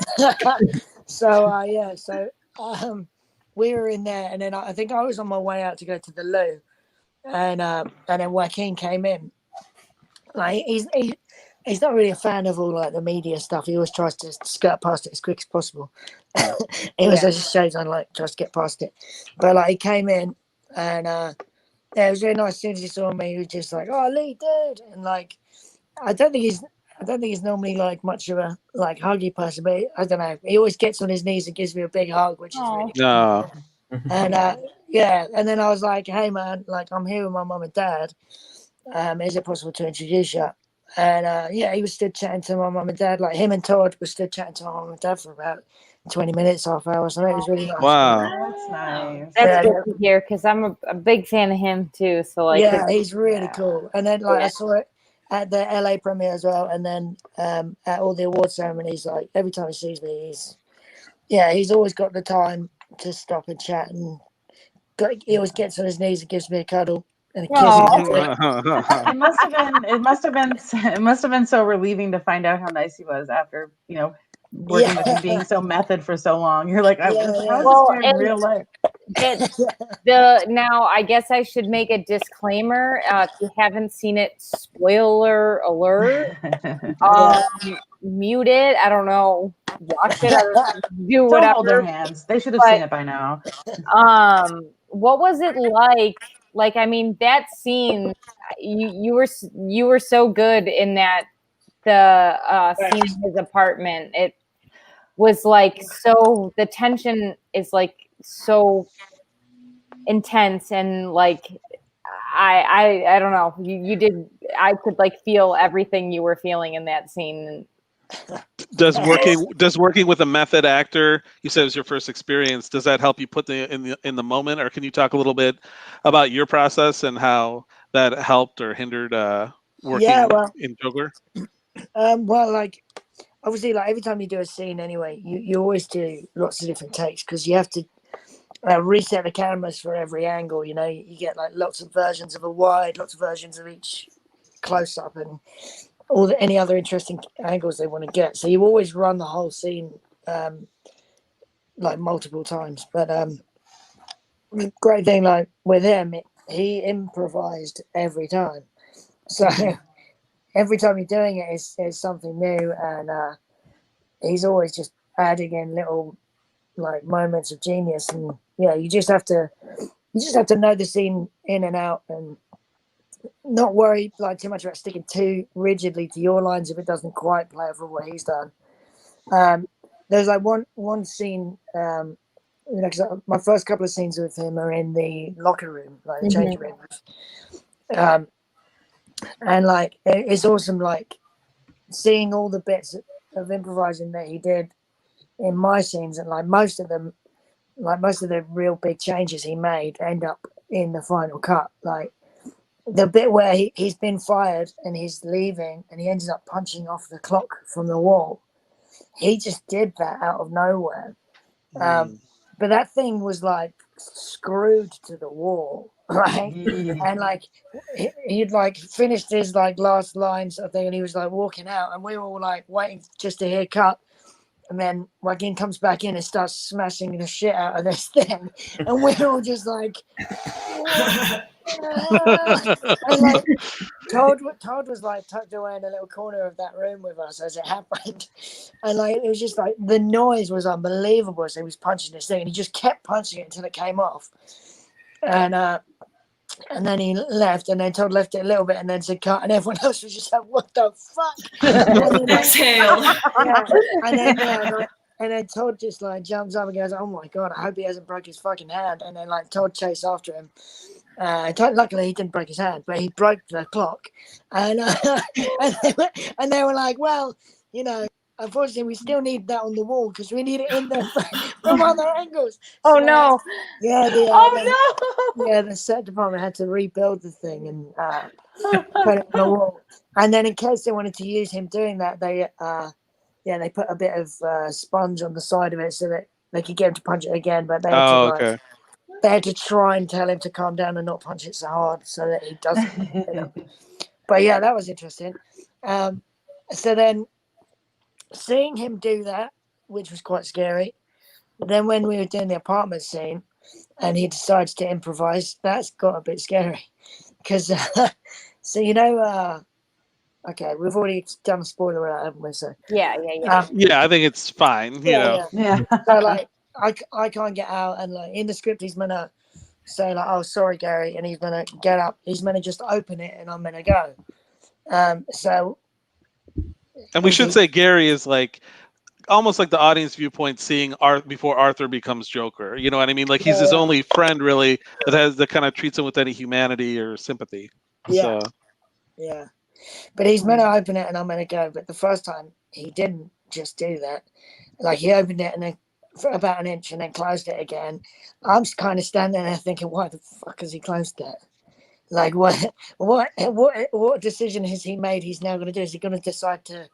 So we were in there, and then I think I was on my way out to go to the loo, and then Joaquin came in. Like he's not really a fan of all like the media stuff. He always tries to skirt past it as quick as possible. He was just shows on like tries to get past it, but like he came in, and it was really nice. As soon as he saw me, he was just like, "Oh, Leigh, dude," and like I don't think he's normally like much of a like huggy person, but I don't know. He always gets on his knees and gives me a big hug, which is really No. and and then I was like, "Hey man, like I'm here with my mum and dad. Is it possible to introduce you?" And he was still chatting to my mum and dad. Like him and Todd were still chatting to my mum and dad for about 20 minutes, half hour. So it was really nice. Wow. That's nice. That's good to hear because I'm a big fan of him too. So like, he's really cool. And then like I saw it at the LA premiere as well, and then at all the award ceremonies. Like every time he sees me, he's always got the time to stop and chat, and he always gets on his knees and gives me a cuddle and a kiss. It must have been so relieving to find out how nice he was after working with him being so method for so long. You're like, how is this dude in real life? Now I guess I should make a disclaimer. If you haven't seen it, spoiler alert. Mute it. I don't know. Watch it. Do whatever. Don't hold their hands. They should have seen it by now. What was it like? Like, I mean, that scene. You were so good in that. The scene in his apartment. It was like so. The tension is like so intense, and like I don't know. You did. I could like feel everything you were feeling in that scene. Does working with a method actor, you said it was your first experience, does that help you put in the moment, or can you talk a little bit about your process and how that helped or hindered working in Joker? Well, like obviously, like every time you do a scene, anyway, you always do lots of different takes because you have to reset the cameras for every angle. You know, you get like lots of versions of a wide, lots of versions of each close up, and any other interesting angles they want to get. So you always run the whole scene like multiple times. But the great thing, like with him, he improvised every time. So every time you're doing it, it's something new, and he's always just adding in little like moments of genius. And you just have to know the scene in and out, and not worry like too much about sticking too rigidly to your lines if it doesn't quite play over what he's done. There's like one scene, because my first couple of scenes with him are in the locker room, like the changing room. And like it's awesome, like seeing all the bits of improvising that he did in my scenes, and like most of them, like most of the real big changes he made end up in the final cut. Like the bit where he's been fired and he's leaving and he ends up punching off the clock from the wall. He just did that out of nowhere. But that thing was like screwed to the wall, right? And like he'd like finished his like last lines, I think, and he was like walking out, and we were all like waiting just to hear cut. And then Joaquin comes back in and starts smashing the shit out of this thing, and we're all just like, and like Todd was like tucked away in a little corner of that room with us as it happened, and like it was just like the noise was unbelievable. So he was punching this thing, and he just kept punching it until it came off, and then he left, and then Todd left it a little bit, and then said cut, and everyone else was just like, "What the fuck?" Exhale. And then Todd just like jumps up and goes, "Oh my god, I hope he hasn't broke his fucking hand." And then like Todd chased after him. Luckily he didn't break his hand, but he broke the clock. And and they were like, "Well, you know, unfortunately, we still need that on the wall because we need it in there from other angles." Oh So, no! Yeah, No! the set department had to rebuild the thing and put it on the wall. And then in case they wanted to use him doing that, they put a bit of sponge on the side of it so that they could get him to punch it again. But they had they had to try and tell him to calm down and not punch it so hard so that he doesn't. But yeah, that was interesting. So then seeing him do that, which was quite scary. Then when we were doing the apartment scene and he decides to improvise, that's got a bit scary. Because, so you know, okay, we've already done a spoiler alert, haven't we? So Yeah. Yeah, I think it's fine. You know. Yeah. So like, I can't get out, and like in the script, he's gonna say like, "Oh, sorry, Gary," and he's gonna get up. He's gonna just open it, and I'm gonna go. So. And we should say Gary is like almost like the audience viewpoint, seeing Art before Arthur becomes Joker. You know what I mean? Like he's his only friend really that kind of treats him with any humanity or sympathy. Yeah. So. Yeah. But he's meant to open it and I'm going to go. But the first time he didn't just do that. Like he opened it and then for about an inch and then closed it again. I'm just kind of standing there thinking, why the fuck has he closed that? Like what decision has he made he's now going to do? Is he going to decide to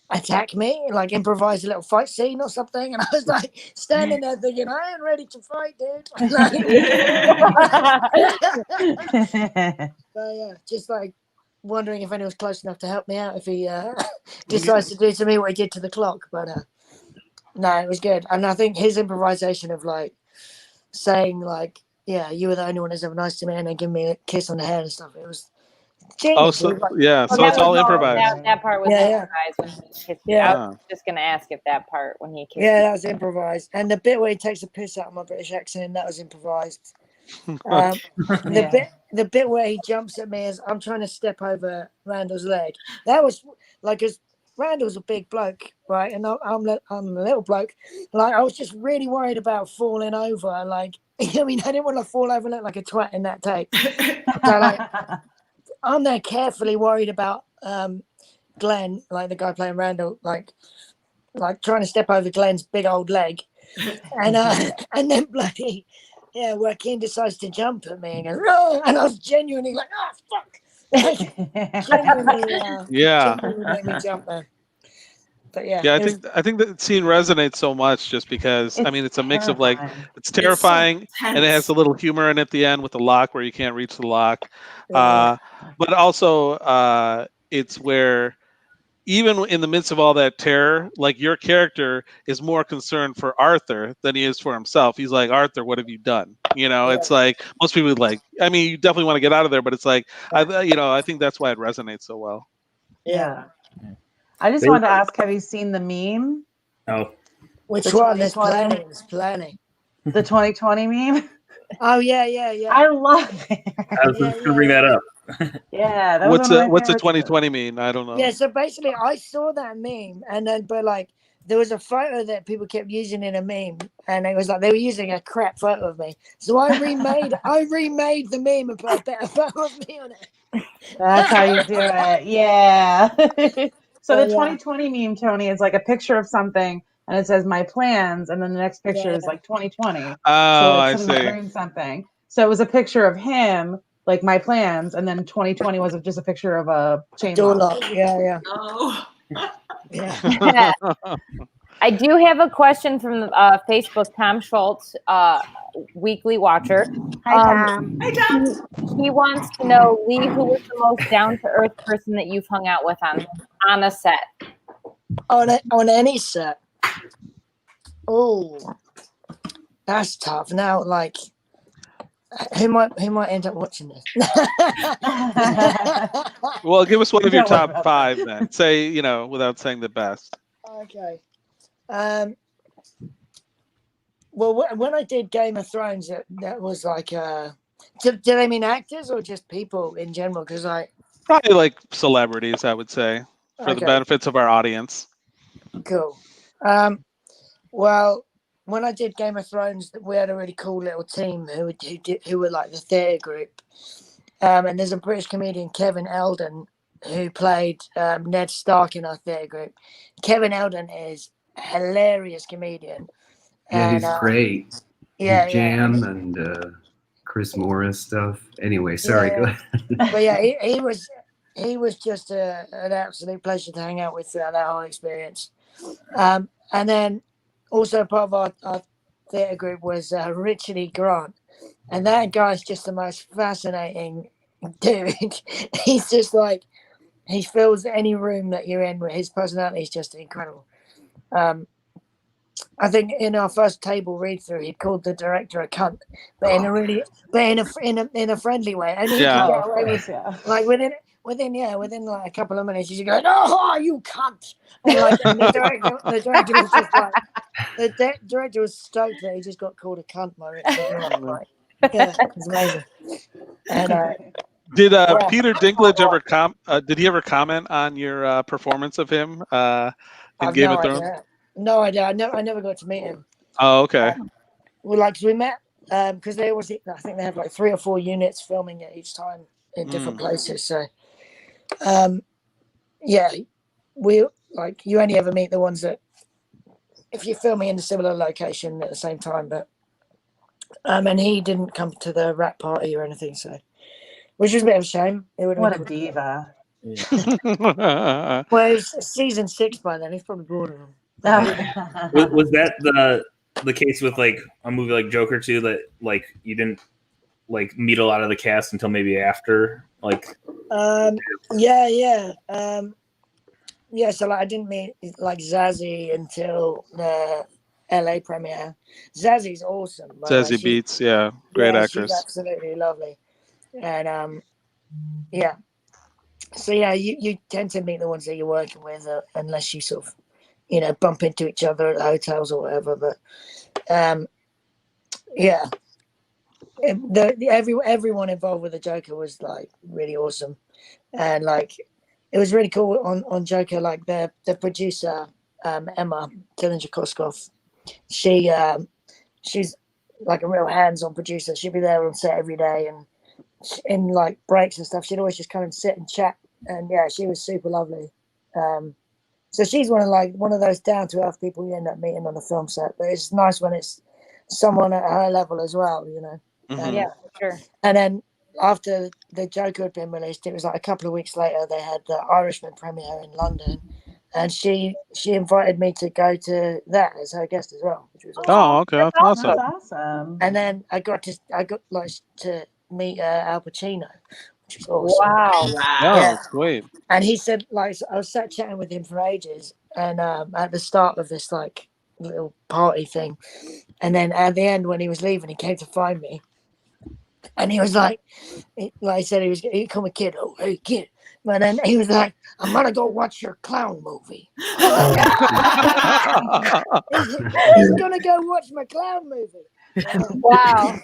attack me, like improvise a little fight scene or something? And I was like standing there thinking, I ain't ready to fight, dude. But yeah, just like wondering if anyone's close enough to help me out if he decides to do to me what he did to the clock. But no, it was good. And I think his improvisation of like saying like, yeah, you were the only one who's ever nice to me, and then giving me a kiss on the head and stuff. It was genius. Oh, so so it's all improvised. That part was improvised when he kissed me. I was just gonna ask if that part when he kissed me. That was improvised. And the bit where he takes a piss out of my British accent, that was improvised. The bit where he jumps at me as I'm trying to step over Randall's leg. That was like, because Randall's a big bloke, right? And I'm a little bloke. Like, I was just really worried about falling over. Like, I mean, I didn't want to fall over and look like a twat in that tape. So, like, I'm there carefully worried about Glenn, like the guy playing Randall, like trying to step over Glenn's big old leg. And then bloody... Yeah, Joaquin decides to jump at me and goes, "No!" And I was genuinely like, "Oh, fuck!" Like, genuinely made me jump there. But yeah, I think that scene resonates so much just because I mean it's a mix of like it's terrifying and it has a little humor in it at the end with the lock where you can't reach the lock, but also it's where even in the midst of all that terror, like your character is more concerned for Arthur than he is for himself. He's like, Arthur, what have you done? You know, it's like most people would like, I mean, you definitely want to get out of there, but it's like, I think that's why it resonates so well. Yeah. I just wanted to ask, have you seen the meme? Oh. Which one? It's planning. The 2020 meme? Oh, yeah. I love it. I was just going to bring that up. Yeah. That what's the 2020 mean? I don't know. Yeah, so basically I saw that meme and then, but like, there was a photo that people kept using in a meme and it was like, they were using a crap photo of me. So I remade the meme and put a better photo of me on it. That's how you do it. Yeah. So the 2020 meme, Tony, is like a picture of something and it says my plans, and then the next picture is like 2020. Oh, So like I someone's see. wearing something. So it was a picture of him, like my plans, and then 2020 was just a picture of a chain Door lock. lock. Yeah, Oh. yeah. I do have a question from Facebook. Tom Schultz, weekly watcher. Hi, Tom. Hi, Tom. He wants to know, Leigh, who was the most down to earth person that you've hung out with on a set? On any set. Oh, that's tough. Now, like, who might end up watching this? Well, give us one of your Don't worry top about 5 then. Say, without saying the best. Okay. Well, when I did Game of Thrones, that was like, do they mean actors or just people in general? Because Probably like celebrities, I would say, for the Okay. benefits of our audience. Cool. Well, when I did Game of Thrones, we had a really cool little team who were like the theatre group. And there's a British comedian, Kevin Eldon, who played Ned Stark in our theatre group. Kevin Eldon is a hilarious comedian. Yeah, And, he's great. Yeah, Jam and Chris Morris stuff. Anyway, sorry. Go ahead. But yeah, he was just an absolute pleasure to hang out with throughout that whole experience. And then also part of our theatre group was Richard E. Grant. And that guy's just the most fascinating dude. He's just like, he fills any room that you're in. His personality is just incredible. I think in our first table read through, he called the director a cunt, but in a friendly way. And he could get away with like within like a couple of minutes, he's going, "Oh, you cunt!" And like the director was just like, the director was stoked that he just got called a cunt by Richard. Like, yeah, it's amazing. And Did Peter Dinklage ever did he ever comment on your performance of him in Game of Thrones? No idea. I never got to meet him. Oh, okay. We met because I think they have like 3 or 4 units filming it each time in different places. So, yeah, we like you only ever meet the ones that if you're filming in a similar location at the same time. But and he didn't come to the rap party or anything, so which was a bit of a shame. What a diva. Yeah. Well, it was season 6 by then. He's probably bored of them. Was that the case with like a movie like Joker 2 that like you didn't like meet a lot of the cast until maybe after like? Yeah. So like I didn't meet like Zazie until the LA premiere. Zazie's awesome. Zazie Beetz, yeah, great actress. She's absolutely lovely, and yeah. So yeah, you tend to meet the ones that you're working with, unless you sort of, bump into each other at hotels or whatever. But yeah, everyone involved with the Joker was like really awesome, and like it was really cool on Joker. Like the producer Emma Tillinger-Koskov, she's like a real hands-on producer. She'd be there on set every day, and in like breaks and stuff, she'd always just come and sit and chat. And yeah, she was super lovely. So she's one of those down to earth people you end up meeting on a film set. But it's nice when it's someone at her level as well, Mm-hmm. Yeah, sure. And then after the Joker had been released, it was like a couple of weeks later they had the Irishman premiere in London, and she invited me to go to that as her guest as well, which was awesome. Oh, okay, that's awesome. That's awesome. And then I got like to meet Al Pacino, which was awesome. Wow. Yeah, sweet. And he said, like, I was sat chatting with him for ages, and at the start of this like little party thing, and then at the end when he was leaving, he came to find me, and he was like he said he called me kid. Oh, hey kid. But then he was like, I'm gonna go watch your clown movie. He's gonna go watch my clown movie. Wow.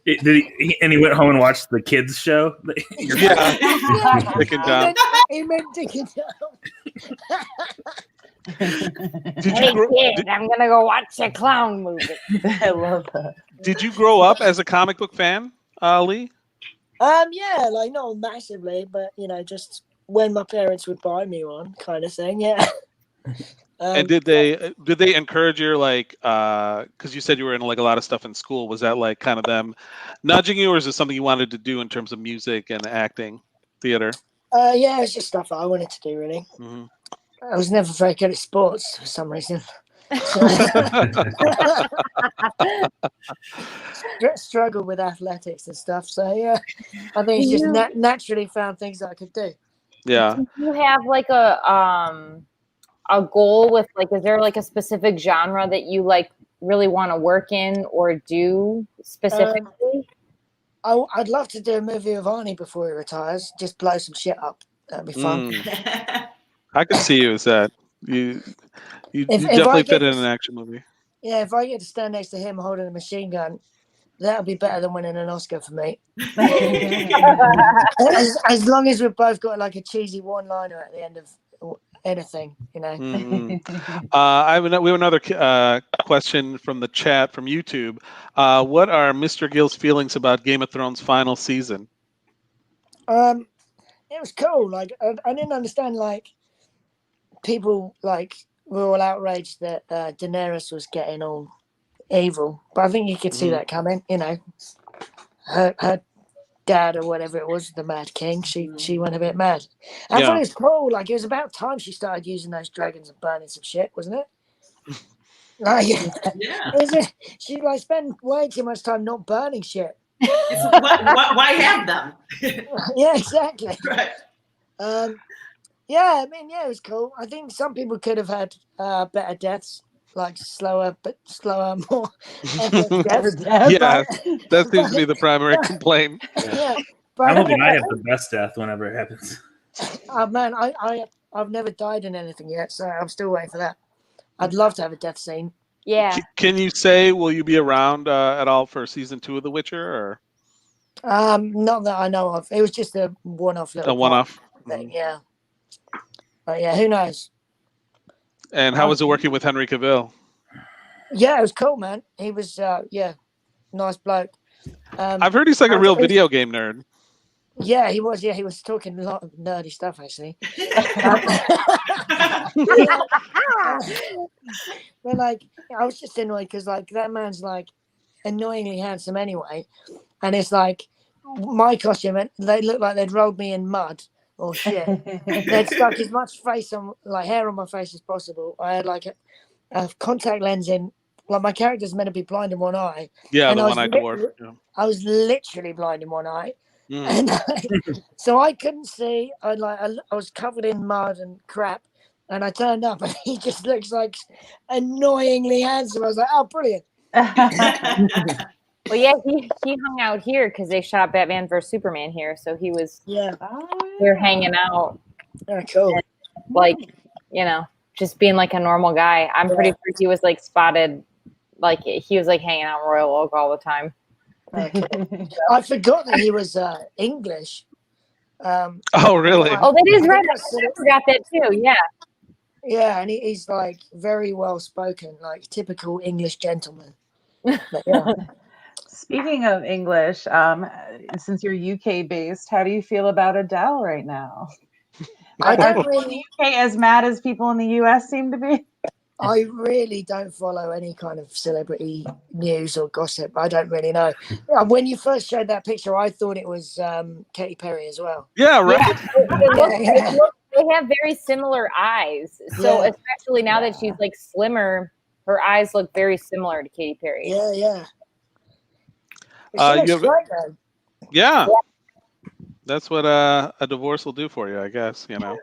Did he went home and watched the kids show? Yeah. Dick and John. He meant Dick and John. I'm gonna go watch a clown movie. I love that. Did you grow up as a comic book fan, Leigh? Yeah, like not massively, but just when my parents would buy me one, kind of thing. Yeah. And did they encourage your like because you said you were in like a lot of stuff in school? Was that like kind of them nudging you, or is it something you wanted to do in terms of music and acting, theater? Yeah, it's just stuff that I wanted to do. Really, Mm-hmm. I was never very good at sports for some reason. Struggle with athletics and stuff. So yeah, I think it's just naturally found things that I could do. Yeah. Do you have like a goal with like, is there like a specific genre that you like really want to work in or do specifically? I'd love to do a movie with Arnie before he retires. Just blow some shit up. That'd be fun. I could see you as that. You If definitely I fit get in to- an action movie. Yeah, if I get to stand next to him holding a machine gun, that'll be better than winning an Oscar for me. As long as we've both got like a cheesy one-liner at the end of anything, you know. Mm-hmm. We have another question from the chat from YouTube. What are Mr. Gill's feelings about Game of Thrones final season? It was cool. Like I didn't understand. Like people like were all outraged that Daenerys was getting all evil, but I think you could see that coming. You know, her dad or whatever it was, the Mad King. She went a bit mad. I thought it was cool. Like it was about time she started using those dragons and burning some shit, wasn't it? Like, she like spent way too much time not burning shit. Why have them? Yeah, exactly. Right. Yeah, I mean, yeah, it was cool. I think some people could have had better deaths, like slower, more deaths. Yeah, that seems to be the primary complaint. Yeah, I'm hoping I have the best death whenever it happens. Oh man, I've never died in anything yet, so I'm still waiting for that. I'd love to have a death scene. Yeah. Can you say, will you be around at all for season 2 of The Witcher? Or Not that I know of. It was just a one-off little one-off thing. Yeah. But yeah, who knows? And how was it working with Henry Cavill? Yeah, it was cool, man. He was nice bloke. I've heard he's like a real video game nerd. Yeah, he was. Yeah, he was talking a lot of nerdy stuff, actually. But like, I was just annoyed because like that man's like annoyingly handsome anyway, and it's like my costume. They look like they'd rolled me in mud or shit. They'd stuck as much hair on my face as possible. I had like a contact lens in. Like my character's meant to be blind in one eye. Yeah, and the one-eyed dwarf. Yeah. I was literally blind in one eye. Mm. And so I couldn't see. I was covered in mud and crap, and I turned up, and he just looks like annoyingly handsome. I was like, "Oh, brilliant!" Well, yeah, he hung out here because they shot Batman vs Superman here, so he was here hanging out. Yeah, cool. And, like, you know, just being like a normal guy. I'm pretty sure he was like spotted, like he was like hanging out in Royal Oak all the time. Okay. I forgot that he was English. Oh, really? Oh, that is right. I forgot that too. Yeah. Yeah, and he's like very well spoken, like typical English gentleman. But, yeah. Speaking of English, since you're UK based, how do you feel about Adele right now? I don't Are people in the UK as mad as people in the US seem to be? I really don't follow any kind of celebrity news or gossip. I don't really know. When you first showed that picture, I thought it was Katy Perry as well. Yeah, right. Yeah. They have very similar eyes. So especially now that she's like slimmer, her eyes look very similar to Katy Perry. Yeah. Yeah. That's what a divorce will do for you, I guess. You know,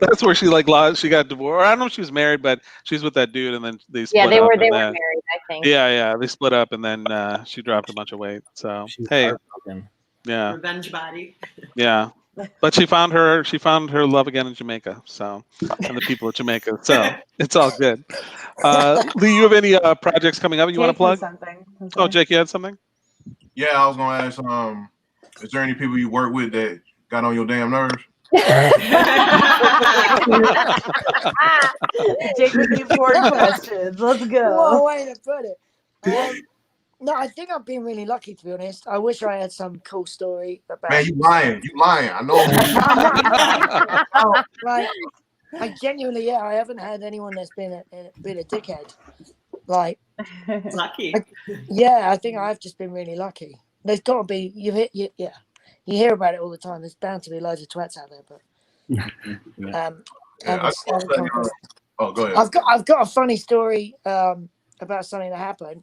that's where she she got divorced. I don't know if she was married, but she's with that dude, and then they split up. They were married, I think. Yeah, they split up, and then she dropped a bunch of weight. So Revenge body. Yeah, but she found her love again in Jamaica. So, and the people of Jamaica. So it's all good. Leigh, you have any projects coming up you want to plug? Oh, Jake, you had something? Yeah, I was gonna ask. Is there any people you work with that got on your damn nerves? Jake with the important questions. Let's go. What way to put it? No, I think I've been really lucky, to be honest. I wish I had some cool story about. Man, you lying. I know. Like, I genuinely, yeah, I haven't had anyone that's been a dickhead. Like, Lucky. Yeah, I think I've just been really lucky. There's got to be you hear about it all the time. There's bound to be loads of twats out there, but Oh, go ahead. I've got a funny story about something that happened.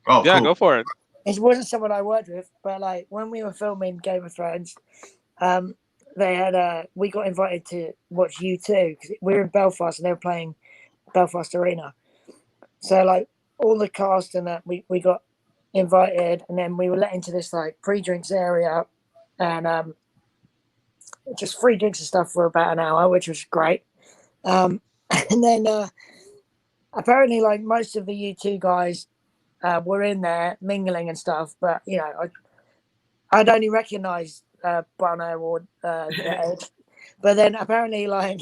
Oh, yeah, cool. go for it. It wasn't someone I worked with, but like when we were filming Game of Thrones, they had we got invited to watch U2 because we were in Belfast and they were playing Belfast Arena. So like all the cast and that we got invited, and then we were let into this like pre-drinks area, and just free drinks and stuff for about an hour, which was great. And then apparently like most of the U2 guys were in there mingling and stuff, but you know I'd only recognise Bono or the Edge, but then apparently like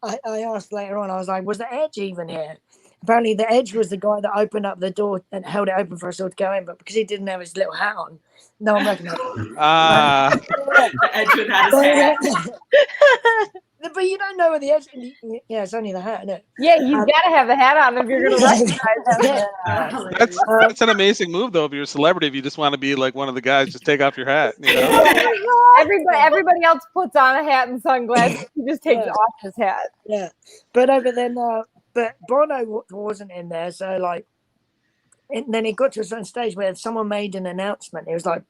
I asked later on, I was like, was the Edge even here? Apparently the Edge was the guy that opened up the door and held it open for us all to go in, but because he didn't have his little hat on, no one recognised him. The Edge without his hat. But you don't know where the Edge. Yeah, it's only the hat, isn't it? Yeah, you've got to have the hat on if you're going to recognize him. That's an amazing move, though. If you're a celebrity, if you just want to be like one of the guys, just take off your hat. You know? Everybody else puts on a hat and sunglasses. He just takes off his hat. Yeah, but but Bono wasn't in there, so like, and then it got to a certain stage where someone made an announcement. It was like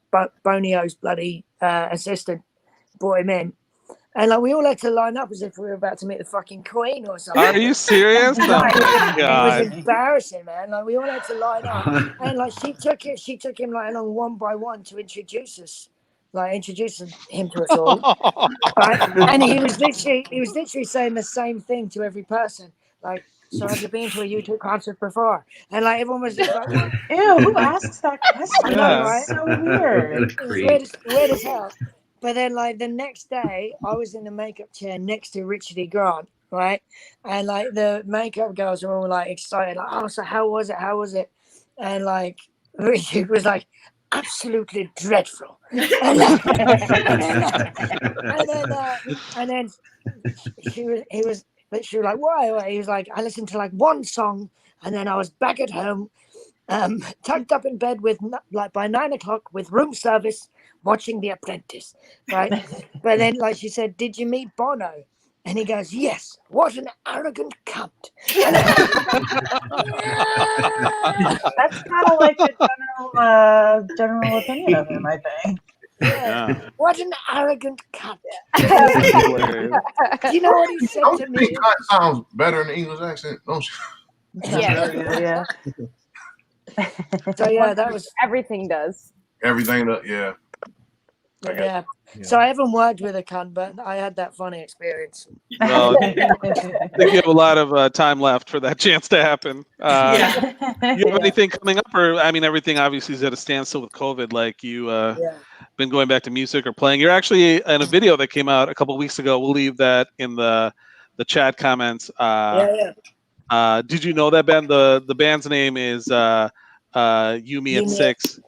Bonio's bloody assistant brought him in. And like we all had to line up as if we were about to meet the fucking Queen or something. Are you serious? Oh my God. It was embarrassing, man. Like we all had to line up, and like she took him like along one by one to introduce us, like introducing him to us all. Right? And he was literally saying the same thing to every person, like. So have you been to a U2 concert before? And like everyone was just like, ew, who asks that question? I know, right? So weird. Weird as hell. But then like the next day I was in the makeup chair next to Richard E. Grant, right? And like the makeup girls were all like excited, like, oh, so how was it? And like Richard was like, absolutely dreadful. And then he was literally like, why? He was like, I listened to like one song and then I was back at home, tucked up in bed with like by 9 o'clock with room service, watching The Apprentice, right? But then like she said, did you meet Bono? And he goes, yes. What an arrogant cunt. That's kind of like the general opinion of him, I think. Yeah. What an arrogant cunt. Do you know what he said to me? Cunt sounds better in the English accent, don't you? Yeah. So yeah, that was everything does. Everything that yeah. So I haven't worked with a cunt, but I had that funny experience. Well, I think you have a lot of time left for that chance to happen. You have anything coming up, or I mean, everything obviously is at a standstill with COVID. Like you been going back to music or playing. You're actually in a video that came out a couple of weeks ago. We'll leave that in the chat comments. Did you know that band? The band's name is You Me at 6.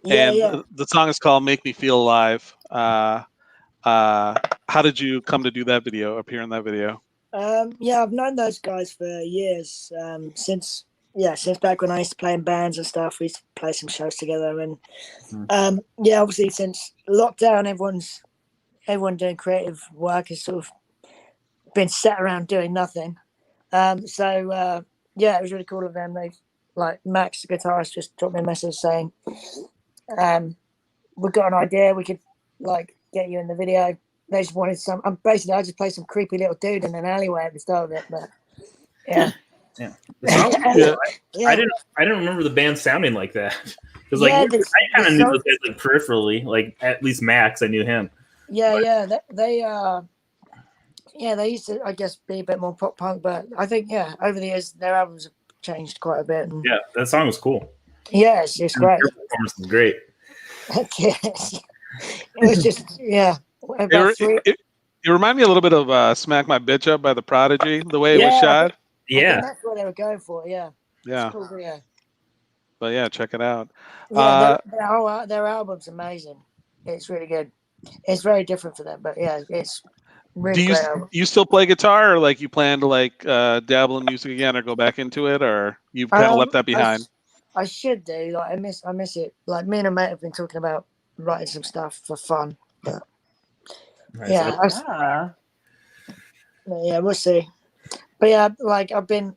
And the song is called "Make Me Feel Alive." How did you come to do that video? Appear in that video? I've known those guys for years. Since back when I used to play in bands and stuff, we used to play some shows together. And obviously since lockdown, everyone doing creative work has sort of been sat around doing nothing. It was really cool of them. They like Max, the guitarist, just dropped me a message saying, we've got an idea, we could like get you in the video. They just wanted some. I just played some creepy little dude in an alleyway at the start of it, but yeah. I didn't remember the band sounding like that because I kind of knew those guys like peripherally, like at least Max, I knew him. They used to, I guess, be a bit more pop punk, but I think over the years their albums have changed quite a bit. And that song was cool. Yes, it's great. Their performance was great. Yes. It was just It reminded me a little bit of "Smack My Bitch Up" by The Prodigy, the way it was shot. I think that's what they were going for. Yeah. Cool, But check it out. Their album's amazing. It's really good. It's very different for them, but it's Really great album. you still play guitar, or like you plan to like dabble in music again, or go back into it, or you've kind of left that behind? I should do. Like I miss it. Like me and a mate have been talking about writing some stuff for fun, but yeah, yeah, we'll see. But yeah, like I've been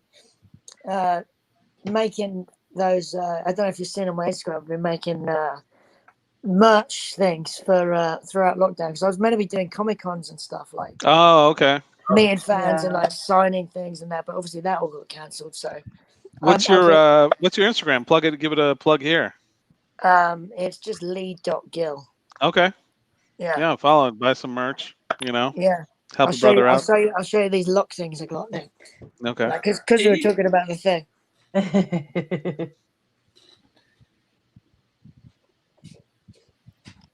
making those. I don't know if you've seen on my Instagram. I've been making merch things for throughout lockdown because I was meant to be doing Comic Cons and stuff like. Oh, okay. Meeting fans and like signing things and that, but obviously that all got cancelled. So, what's your Instagram? Plug it. Give it a plug here. It's just Leigh.Gill. Okay. Yeah. Yeah. Follow it. Buy some merch. You know. Yeah. Help a brother out. I'll show you these lock things I got there. Okay. Because we were talking about the thing.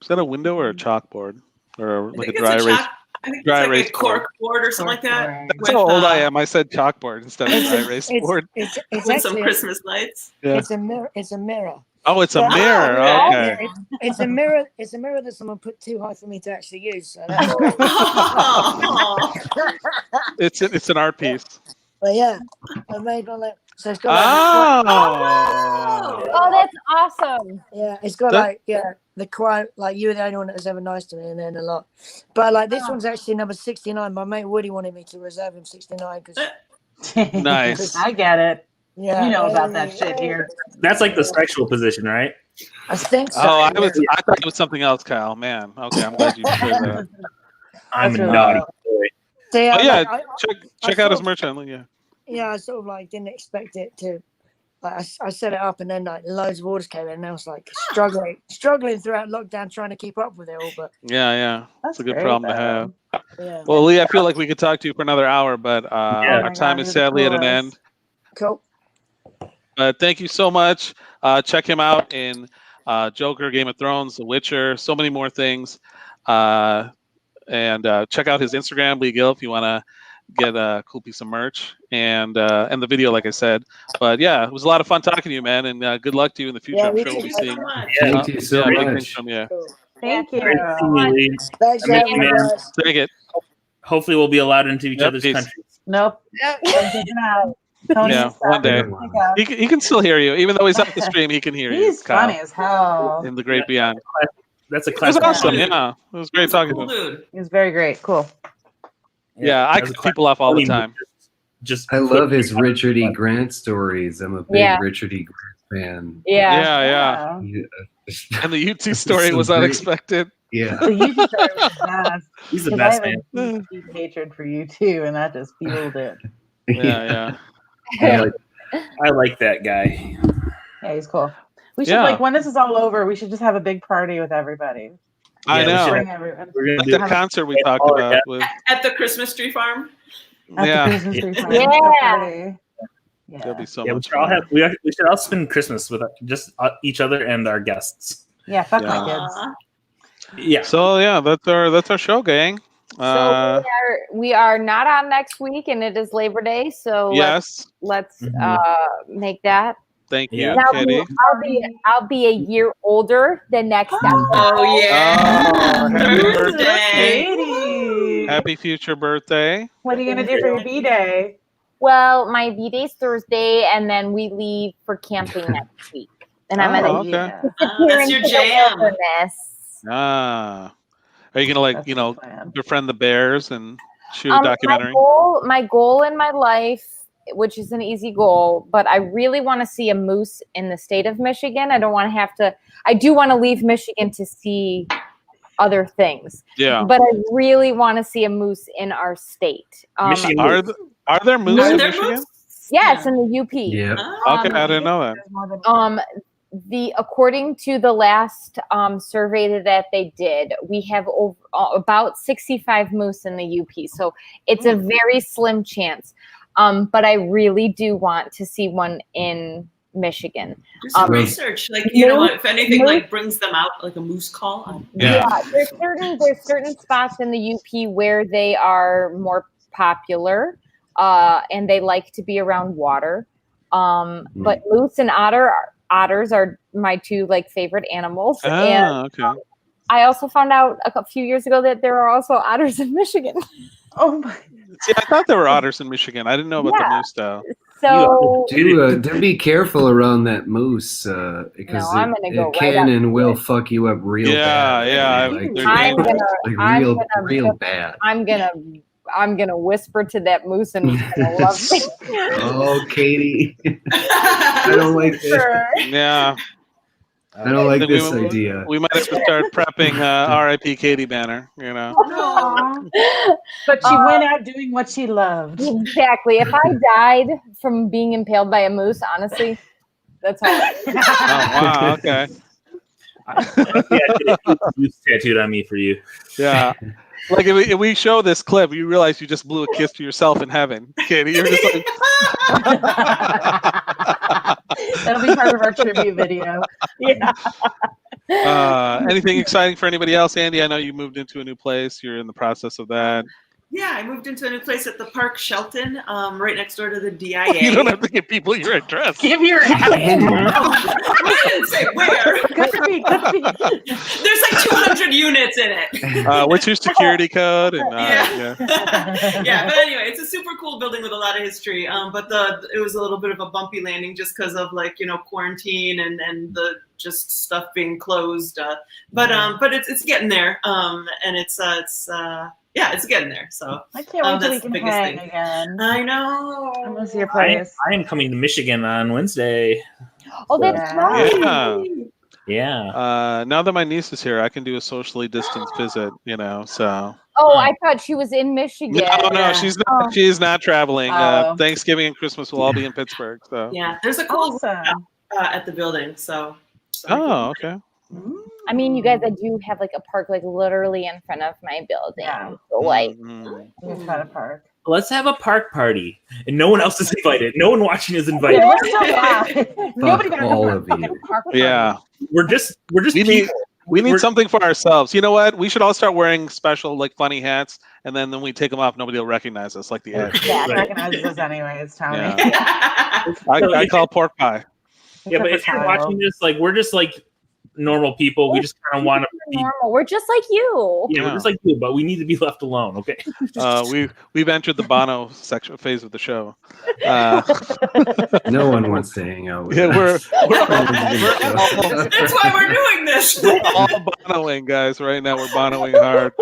Is that a window or a chalkboard or like a dry erase? I think it's like a cork board or something like that. That's how old I am. I said chalkboard instead of dry erase board. It's with some Christmas lights. Yeah. It's a mirror. It's a mirror. Oh, it's a mirror. Okay. It's a mirror. It's a mirror that someone put too high for me to actually use. So that's it's an art piece. But yeah, I made one like so. It's got oh, that's awesome. Yeah, it's got the quote like "You were the only one that was ever nice to me," and then a lot. But like this one's actually number 69. My mate Woody wanted me to reserve him 69 because. Nice. I get it. Yeah, you know about that shit here. That's like the sexual position, right? I think so. Oh, I thought it was something else, Kyle. Man, okay, I'm glad you said that. I'm a naughty boy. So, yeah, yeah, check out his merch. Yeah, I sort of like didn't expect it to. Like I set it up and then like loads of orders came in and I was like struggling throughout lockdown trying to keep up with it all. But yeah, that's a good problem to have. Yeah. Well, Leigh, I feel like we could talk to you for another hour, but our time is sadly at an end. Cool. Thank you so much. Check him out in Joker, Game of Thrones, The Witcher, so many more things. And check out his Instagram, Leigh Gill, if you want to get a cool piece of merch and the video, like I said. But yeah, it was a lot of fun talking to you, man, and good luck to you in the future. I'm sure we'll be seeing. Thank you so much. Thank you. Thanks, Take it. Hopefully, we'll be allowed into each other's countries. Nope. Yeah, one day. He can still hear you. Even though he's off the stream, he can hear you. He's funny as hell. In the great beyond. That's a class. It was awesome, dude. yeah. It was great talking to him. He was very great. Cool. Yeah, I cut people off all the time. I love his Richard E. Grant stories. I'm a big Richard E. Grant fan. Yeah. And the UT story was unexpected. Yeah. The UT story was best. He's the best man. I have a deep hatred for you too, and that just fueled it. Yeah. I like that guy. Yeah, he's cool. We should like when this is all over, we should just have a big party with everybody. I know. We're like the concert we talked about at the Christmas tree farm. At the Christmas tree farm. There'll be so much. We should all spend Christmas with just each other and our guests. Yeah, fuck my kids. Yeah. So yeah, that's our show, gang. So we are not on next week, and it is Labor Day. So let's make that. Thank you, now, Kitty. I'll be a year older than next episode. Oh yeah! Happy birthday! Happy future birthday! What are you gonna do for your B-Day? Well, my B-Day's Thursday, and then we leave for camping next week. And I'm gonna that's your jam. Are you gonna befriend the bears and shoot a documentary? My goal in my life, which is an easy goal, but I really want to see a moose in the state of Michigan. I don't want to have to. I do want to leave Michigan to see other things. Yeah. But I really want to see a moose in our state. Michigan. Are there moose in Michigan? Yes, in the UP. Yeah. Okay, I didn't know that. According to the last survey that they did, we have about 65 moose in the UP. So it's a very slim chance. But I really do want to see one in Michigan. Do some research, like if anything like brings them out, like a moose call. Yeah, there's certain spots in the UP where they are more popular, and they like to be around water. But moose and otters are my two favorite animals. Okay. I also found out a few years ago that there are also otters in Michigan. Oh my! See, I thought there were otters in Michigan. I didn't know about the moose though. So do be careful around that moose because No, I'm gonna go it right can up and to will it. fuck you up real bad. Yeah. Like, I'm gonna real bad. I'm gonna whisper to that moose and he's gonna love me. Oh, Katie, I don't like this. Yeah. I don't like Then this idea. We might have to start prepping R.I.P. Katie banner. You know. Aw. But she went out doing what she loved. Exactly. If I died from being impaled by a moose, honestly, that's all. Oh wow. Okay. Moose tattooed on me for you. Yeah. Like if we show this clip, you realize you just blew a kiss to yourself in heaven, Katie. You're just like. That'll be part of our tribute video. Yeah. Anything exciting for anybody else, Andy? I know you moved into a new place. You're in the process of that. Yeah, I moved into a new place at the Park Shelton, right next door to the DIA. You don't have to give people your address. Give your address. I didn't say where. Could be. There's like 200 units in it. What's your security code? And, yeah. But anyway, it's a super cool building with a lot of history. But it was a little bit of a bumpy landing just because of quarantine and the just stuff being closed. But it's getting there. And it's getting there. So I can't wait till we that's the can biggest hang thing. again. I know. I miss your place. I am coming to Michigan on Wednesday. Oh, that's right. Yeah. Now that my niece is here, I can do a socially distanced visit. So. Oh, I thought she was in Michigan. No, she's not. She's not traveling. Oh. Thanksgiving and Christmas will all be in Pittsburgh. So. Yeah, there's a cool Awesome. at the building. So. Oh, okay. I mean, you guys, I do have like a park like literally in front of my building. Yeah. So like, We've got a park. Let's have a park party, and no one else is invited. No one watching is invited. Yeah, we're so loud. Nobody got all a of fucking you. park party. Yeah. We're just We need something for ourselves. You know what? We should all start wearing special funny hats, and then when we take them off, nobody will recognize us like the Edge. Yeah, recognizes us anyways, Tony. Yeah. I call pork pie. Yeah, but if you're watching this, we're just normal people. We just kind of want to be normal. We're just like you. Yeah, we're just like you, but we need to be left alone, okay? We've entered the Bono phase of the show. No one wants to hang out with us. That's why we're doing this. We're all Bonoing, guys. Right now, we're Bonoing hard.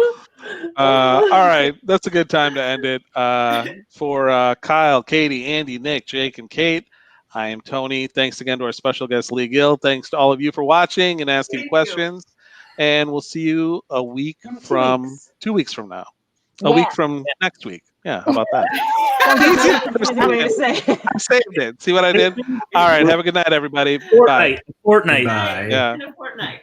All right, that's a good time to end it. For Kyle, Katie, Andy, Nick, Jake, and Kate, I am Tony. Thanks again to our special guest, Leigh Gill. Thanks to all of you for watching and asking questions. And we'll see you a week from 2 weeks from now. A week from next week. Yeah, how about that? I saved it. See what I did? All right, have a good night, everybody. Fortnite. Bye. Fortnite. Bye. Yeah. Fortnite.